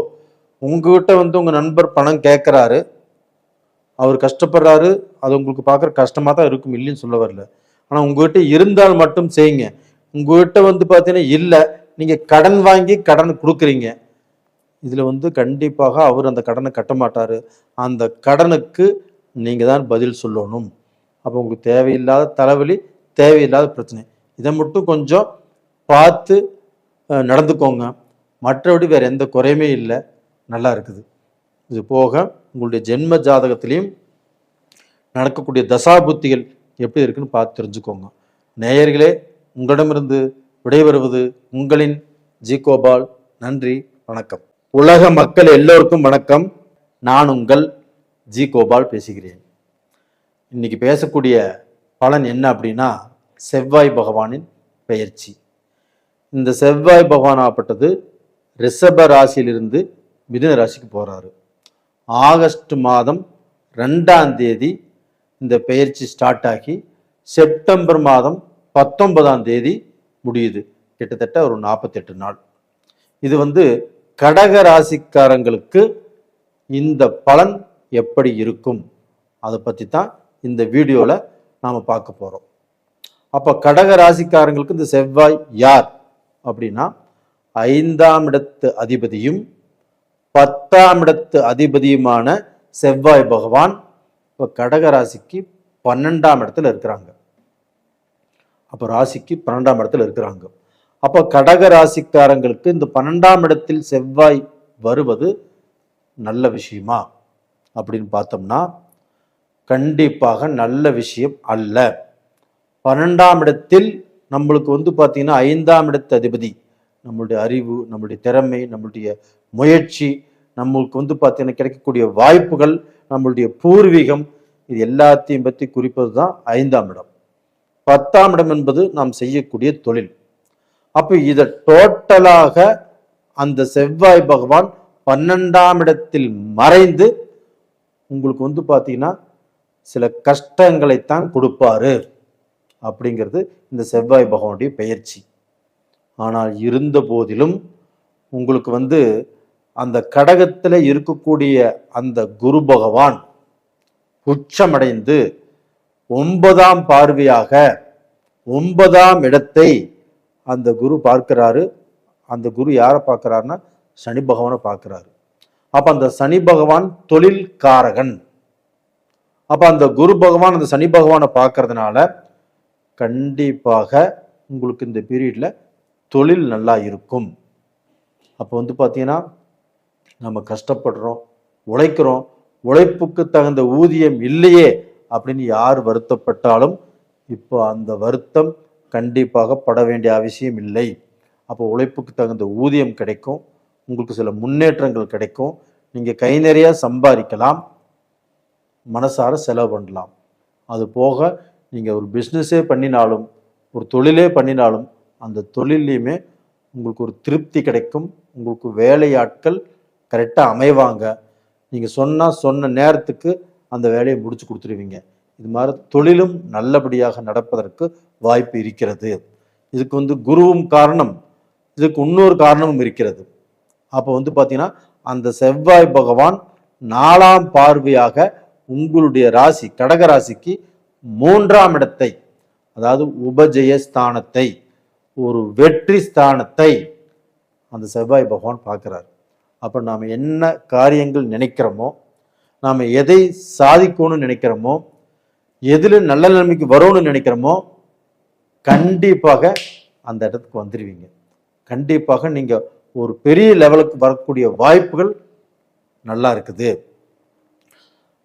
உங்ககிட்ட உங்கள் நண்பர் பணம் கேட்குறாரு, அவர் கஷ்டப்படுறாரு, அது உங்களுக்கு பார்க்குற கஷ்டமாக தான் இருக்கும், இல்லைன்னு சொல்ல வரல. ஆனால் உங்ககிட்ட இருந்தால் மட்டும் செய்யுங்க. உங்ககிட்ட பார்த்தீங்கன்னா இல்லை, நீங்கள் கடன் வாங்கி கடன் கொடுக்குறீங்க, இதில் கண்டிப்பாக அவர் அந்த கடனை கட்ட மாட்டார். அந்த கடனுக்கு நீங்கள் தான் பதில் சொல்லணும். அப்போ உங்களுக்கு தேவையில்லாத தலைவலி, தேவையில்லாத பிரச்சனை, இதை மட்டும் கொஞ்சம் பார்த்து நடந்துக்கோங்க. மற்றபடி வேறு எந்த குறையுமே இல்லை, நல்லா இருக்குது. இது போக உங்களுடைய ஜென்ம ஜாதகத்திலையும் நடக்கக்கூடிய தசாபுத்திகள் எப்படி இருக்குன்னு பார்த்து தெரிஞ்சுக்கோங்க. நேயர்களே, உங்களிடமிருந்து விடைபெறுவது உங்களின் ஜி கோபால். நன்றி, வணக்கம். உலக மக்கள் எல்லோருக்கும் வணக்கம். நான் உங்கள் ஜி கோபால் பேசுகிறேன். இன்னைக்கு பேசக்கூடிய பலன் என்ன அப்படின்னா, செவ்வாய் பகவானின் பெயர்ச்சி. இந்த செவ்வாய் பகவான் ஆப்பட்டது ரிஷப ராசியிலிருந்து மிதுன ராசிக்கு போறாரு. ஆகஸ்ட் மாதம் 2ஆம் தேதி இந்த பெயர்ச்சி ஸ்டார்ட் ஆகி செப்டம்பர் மாதம் 19ஆம் தேதி முடியுது. கிட்டத்தட்ட ஒரு 48 நாள். இது கடக ராசிக்காரங்களுக்கு இந்த பலன் எப்படி இருக்கும் அதை பற்றி தான் இந்த வீடியோவில் நாம் பார்க்க போகிறோம். அப்போ கடக ராசிக்காரங்களுக்கு இந்த செவ்வாய் யார் அப்படின்னா, 5ஆம் இடத்து அதிபதியும் 10ஆம் இடத்து அதிபதியுமான செவ்வாய் பகவான் இப்போ கடக ராசிக்கு 12ஆம் இடத்துல இருக்கிறாங்க. அப்போ ராசிக்கு 12ஆம் இடத்துல இருக்கிறாங்க. அப்போ கடக ராசிக்காரங்களுக்கு இந்த 12ஆம் இடத்தில் செவ்வாய் வருவது நல்ல விஷயமா அப்படின்னு பார்த்தோம்னா, கண்டிப்பாக நல்ல விஷயம் அல்ல. 12ஆம் இடத்தில் நம்மளுக்கு பார்த்தீங்கன்னா 5ஆம் இடத்து அதிபதி நம்மளுடைய அறிவு, நம்மளுடைய திறமை, நம்மளுடைய முயற்சி, நம்மளுக்கு பார்த்தீங்கன்னா கிடைக்கக்கூடிய வாய்ப்புகள், நம்மளுடைய பூர்வீகம், இது எல்லாத்தையும் பற்றி குறிப்பது தான் 5ஆம் இடம். 10ஆம் இடம் என்பது நாம் செய்யக்கூடிய தொழில். அப்போ இதை டோட்டலாக அந்த செவ்வாய் பகவான் 12ஆம் இடத்தில் மறைந்து உங்களுக்கு பார்த்தீங்கன்னா சில கஷ்டங்களைத்தான் கொடுப்பாரு அப்படிங்கிறது இந்த செவ்வாய் பகவானுடைய பெயர்ச்சி. ஆனால் இருந்த போதிலும் உங்களுக்கு அந்த கடகத்தில் இருக்கக்கூடிய அந்த குரு பகவான் உச்சமடைந்து 9ஆம் பார்வையாக 9ஆம் இடத்தை அந்த குரு பார்க்கிறாரு. அந்த குரு யாரை பார்க்கிறாருன்னா சனி பகவானை பார்க்கிறாரு. அப்ப அந்த சனி பகவான் தொழில் காரகன். அப்ப அந்த குரு பகவான் அந்த சனி பகவானை பார்க்கறதுனால கண்டிப்பாக உங்களுக்கு இந்த பீரியட்ல தொழில் நல்லா இருக்கும். அப்போ பார்த்தீங்கன்னா நம்ம கஷ்டப்படுறோம், உழைக்கிறோம், உழைப்புக்கு தகுந்த ஊதியம் இல்லையே அப்படின்னு யார் வருத்தப்பட்டாலும் இப்போ அந்த வருத்தம் கண்டிப்பாக பட வேண்டிய அவசியம் இல்லை. அப்போ உழைப்புக்கு தகுந்த ஊதியம் கிடைக்கும், உங்களுக்கு சில முன்னேற்றங்கள் கிடைக்கும், நீங்கள் கை நிறைய சம்பாதிக்கலாம், மனசார செலவு பண்ணலாம். அது போக நீங்கள் ஒரு பிஸ்னஸே பண்ணினாலும் ஒரு தொழிலே பண்ணினாலும் அந்த தொழிலையுமே உங்களுக்கு ஒரு திருப்தி கிடைக்கும். உங்களுக்கு வேலையாட்கள் கரெக்டாக அமைவாங்க. நீங்கள் சொன்ன நேரத்துக்கு அந்த வேலையை முடிச்சு கொடுத்துருவீங்க. இது மாதிரி தொழிலும் நல்லபடியாக நடப்பதற்கு வாய்ப்பு இருக்கிறது. இதுக்கு குருவும் காரணம், இதுக்கு இன்னொரு காரணமும் இருக்கிறது. அப்போ பார்த்தீங்கன்னா அந்த செவ்வாய் பகவான் 4ஆம் பார்வையாக உங்களுடைய ராசி கடக ராசிக்கு 3ஆம் இடத்தை, அதாவது உபஜயஸ்தானத்தை, ஒரு வெற்றி ஸ்தானத்தை அந்த செவ்வாய் பகவான் பார்க்கிறார். அப்போ நாம் என்ன காரியங்கள் நினைக்கிறோமோ, நாம் எதை சாதிக்கணும்னு நினைக்கிறோமோ, எதில் நல்ல நிலைமைக்கு வரும்னு நினைக்கிறோமோ கண்டிப்பாக அந்த இடத்துக்கு வந்துடுவீங்க. கண்டிப்பாக நீங்கள் ஒரு பெரிய லெவலுக்கு வரக்கூடிய வாய்ப்புகள் நல்லா இருக்குது.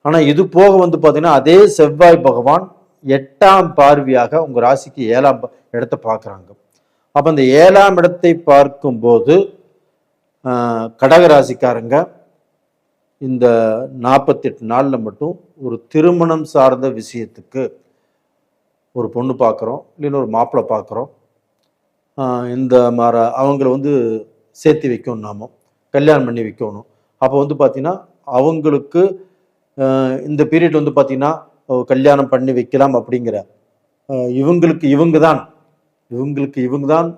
ஆனால் இது போக பார்த்தீங்கன்னா அதே செவ்வாய் பகவான் 8ஆம் பார்வையாக உங்கள் ராசிக்கு 7ஆம் இடத்தை பார்க்குறாங்க. அப்போ அந்த 7ஆம் இடத்தை பார்க்கும்போது கடக ராசிக்காரங்க இந்த 48 நாளில் மட்டும் ஒரு திருமணம் சார்ந்த விஷயத்துக்கு ஒரு பொண்ணு பார்க்குறோம், இல்லைன்னா ஒரு மாப்பிள்ளை பார்க்குறோம். இந்த மாதிரி அவங்கள சேர்த்து வைக்கணும், நாம கல்யாணம் பண்ணி வைக்கணும். அப்போ பார்த்தீங்கன்னா அவங்களுக்கு இந்த பீரியட் பார்த்தீங்கன்னா கல்யாணம் பண்ணி வைக்கலாம் அப்படிங்கிற இவங்களுக்கு இவங்க தான்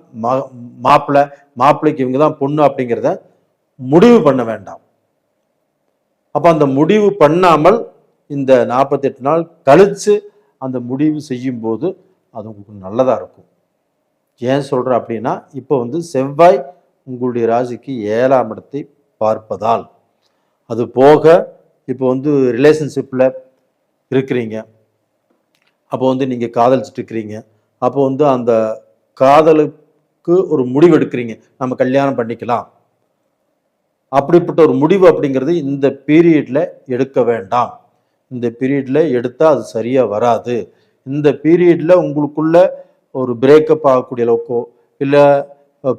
மாப்பிள்ளைக்கு இவங்க தான் பொண்ணு அப்படிங்கிறத முடிவு பண்ண வேண்டாம். அப்போ அந்த முடிவு பண்ணாமல் இந்த 48 நாள் கழித்து அந்த முடிவு செய்யும்போது அது உங்களுக்கு நல்லதாக இருக்கும். ஏன் சொல்கிறேன் அப்படின்னா, இப்போ செவ்வாய் உங்களுடைய ராசிக்கு 7ஆம் இடத்தை பார்ப்பதால், அது போக இப்போ ரிலேஷன்ஷிப்பில் இருக்கிறீங்க, அப்போ நீங்கள் காதலிச்சுட்டு இருக்கிறீங்க, அப்போ அந்த காதலுக்கு ஒரு முடிவு எடுக்கிறீங்க, நம்ம கல்யாணம் பண்ணிக்கலாம். அப்படிப்பட்ட ஒரு முடிவு அப்படிங்கிறது இந்த பீரியடில் எடுக்க வேண்டாம். இந்த பீரியடில் எடுத்தால் அது சரியாக வராது. இந்த பீரியடில் உங்களுக்குள்ள ஒரு பிரேக்கப் ஆகக்கூடிய அளவுக்கோ, இல்லை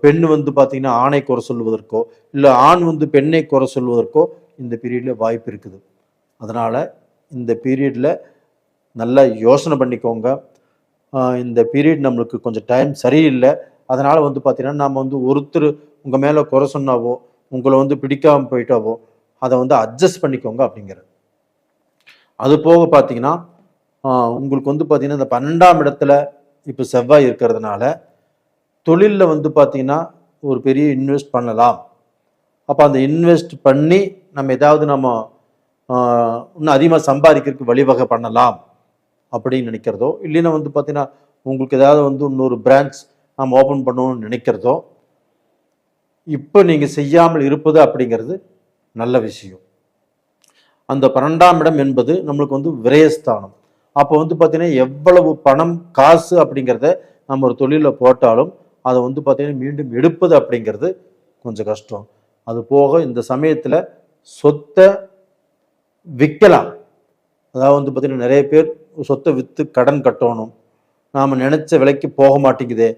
பெண் பார்த்தீங்கன்னா ஆணை குறை சொல்வதற்கோ, இல்லை ஆண் பெண்ணை குறை சொல்வதற்கோ இந்த பீரியடில் வாய்ப்பு இருக்குது. அதனால் இந்த பீரியடில் நல்லா யோசனை பண்ணிக்கோங்க. இந்த பீரியட் நம்மளுக்கு கொஞ்சம் டைம் சரியில்லை. அதனால் பார்த்தீங்கன்னா நம்ம ஒருத்தர் உங்கள் மேலே குறை சொன்னாவோ, உங்களை பிடிக்காமல் போயிட்டாவோ அதை அட்ஜஸ்ட் பண்ணிக்கோங்க அப்படிங்கிறது. அது போக பார்த்தீங்கன்னா உங்களுக்கு பார்த்தீங்கன்னா இந்த 12ஆம் இடத்துல இப்போ செவ்வாய் இருக்கிறதுனால தொழிலில் பார்த்தீங்கன்னா ஒரு பெரிய இன்வெஸ்ட் பண்ணலாம். அப்போ அந்த இன்வெஸ்ட் பண்ணி நம்ம ஏதாவது நம்ம இன்னும் அதிகமாக சம்பாதிக்கிறதுக்கு வழிவகை பண்ணலாம் அப்படின்னு நினைக்கிறதோ, இல்லைன்னா பார்த்தீங்கன்னா உங்களுக்கு ஏதாவது இன்னொரு பிரான்ச் நம்ம ஓப்பன் பண்ணணும்னு நினைக்கிறதோ இப்போ நீங்கள் செய்யாமல் இருப்பது அப்படிங்கிறது நல்ல விஷயம். அந்த 12ஆம் இடம் என்பது நம்மளுக்கு விரயஸ்தானம். அப்போ பார்த்தீங்கன்னா எவ்வளவு பணம் காசு அப்படிங்கிறத நம்ம ஒரு தொழிலில் போட்டாலும் அதை பார்த்தீங்கன்னா மீண்டும் எடுப்பது அப்படிங்கிறது கொஞ்சம் கஷ்டம். அது போக இந்த சமயத்தில் சொத்தை விற்கலாம். அதாவது பார்த்தீங்கன்னா நிறைய பேர் சொத்தை விற்று கடன் கட்டணும், நாம் நினச்ச விலைக்கு போக மாட்டேங்குதே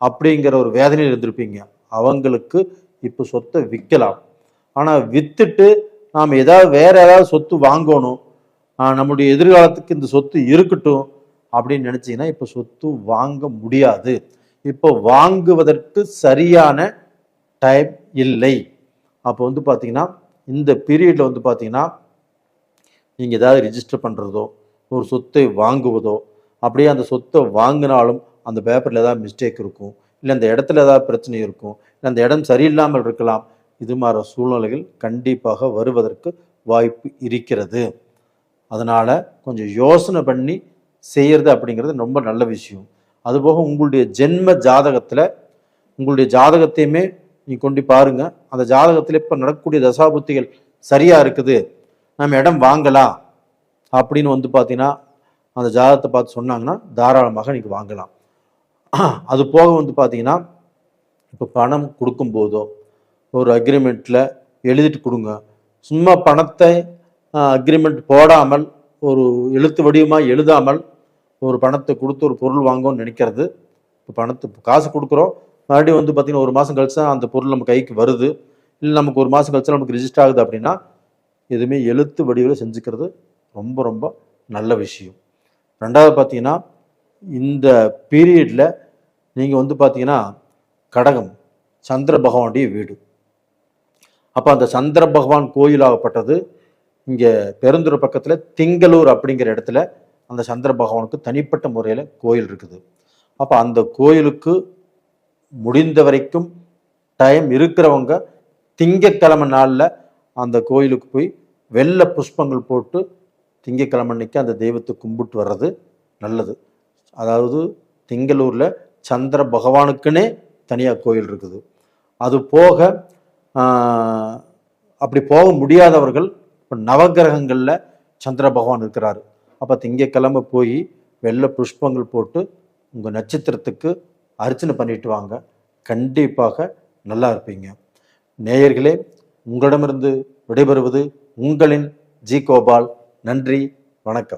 அப்படிங்கிற ஒரு வேதனையில் இருந்திருப்பீங்க. அவங்களுக்கு இப்போ சொத்தை விற்கலாம். ஆனால் விற்றுட்டு நாம் வேற ஏதாவது சொத்து வாங்கணும், நம்முடைய எதிர்காலத்துக்கு இந்த சொத்து இருக்கட்டும் அப்படின்னு நினச்சிங்கன்னா இப்போ சொத்து வாங்க முடியாது. இப்போ வாங்குவதற்கு சரியான டைம் இல்லை. அப்போ பார்த்தீங்கன்னா இந்த பீரியடில் பார்த்தீங்கன்னா நீங்கள் ஏதாவது ரிஜிஸ்டர் பண்ணுறதோ, ஒரு சொத்தை வாங்குவதோ, அப்படியே அந்த சொத்தை வாங்கினாலும் அந்த பேப்பரில் ஏதாவது மிஸ்டேக் இருக்கும், இல்லை அந்த இடத்துல ஏதாவது பிரச்சனை இருக்கும், இல்லை அந்த இடம் சரியில்லாமல் இருக்கலாம். இது மாதிரி சூழ்நிலைகள் கண்டிப்பாக வருவதற்கு வாய்ப்பு இருக்கிறது. அதனால் கொஞ்சம் யோசனை பண்ணி செய்கிறது அப்படிங்கிறது ரொம்ப நல்ல விஷயம். அதுபோக உங்களுடைய ஜென்ம ஜாதகத்தில் உங்களுடைய ஜாதகத்தையுமே நீங்கள் கொண்டு பாருங்கள். அந்த ஜாதகத்தில் இப்போ நடக்கக்கூடிய தசாபுத்திகள் சரியாக இருக்குது, நம்ம இடம் வாங்கலாம் அப்படின்னு பார்த்தீங்கன்னா அந்த ஜாதகத்தை பார்த்து சொன்னாங்கன்னா தாராளமாக நீங்கள் வாங்கலாம். அது போக பார்த்தீங்கன்னா இப்போ பணம் கொடுக்கும்போதோ ஒரு அக்ரிமெண்ட்டில் எழுதிட்டு கொடுங்க. சும்மா பணத்தை அக்ரிமெண்ட் போடாமல் ஒரு எழுத்து வடிவமாக எழுதாமல் ஒரு பணத்தை கொடுத்து ஒரு பொருள் வாங்கணும்னு நினைக்கிறது. இப்போ காசு கொடுக்குறோம், மறுபடியும் பார்த்தீங்கன்னா ஒரு மாதம் கழிச்சு தான் அந்த பொருள் நம்ம கைக்கு வருது, இல்லை நமக்கு ஒரு மாதம் கழிச்சு நமக்கு ரிஜிஸ்டர் ஆகுது அப்படின்னா எதுவுமே எழுத்து வடிவில் செஞ்சுக்கிறது ரொம்ப ரொம்ப நல்ல விஷயம். ரெண்டாவது பார்த்தீங்கன்னா இந்த பீரியடில் நீங்கள் பார்த்தீங்கன்னா கடகம் சந்திர பகவானுடைய வீடு. அப்போ அந்த சந்திர பகவான் கோயிலாகப்பட்டது இங்கே பெருந்துறை பக்கத்தில் திங்களூர் அப்படிங்கிற இடத்துல அந்த சந்திர பகவானுக்கு தனிப்பட்ட முறையில் கோயில் இருக்குது. அப்போ அந்த கோயிலுக்கு முடிந்த வரைக்கும் டைம் இருக்கிறவங்க திங்கக்கிழமை நாளில் அந்த கோயிலுக்கு போய் வெள்ளை புஷ்பங்கள் போட்டு திங்கக்கிழமை அன்னைக்கு அந்த தெய்வத்தை கும்பிட்டு வர்றது நல்லது. அதாவது திங்களூரில் சந்திர பகவானுக்குன்னே தனியாக கோயில் இருக்குது. அது போக அப்படி போக முடியாதவர்கள் இப்போ நவகிரகங்களில் சந்திர பகவான் இருக்கிறாரு. அப்போ திங்கக்கிழமை போய் வெள்ளை புஷ்பங்கள் போட்டு உங்கள் நட்சத்திரத்துக்கு அர்ச்சனை பண்ணிட்டு வாங்க, கண்டிப்பாக நல்லா இருப்பீங்க. நேயர்களே, உங்களிடமிருந்து விடைபெறுவது உங்களின் ஜி கோபால். நன்றி, வணக்கம்.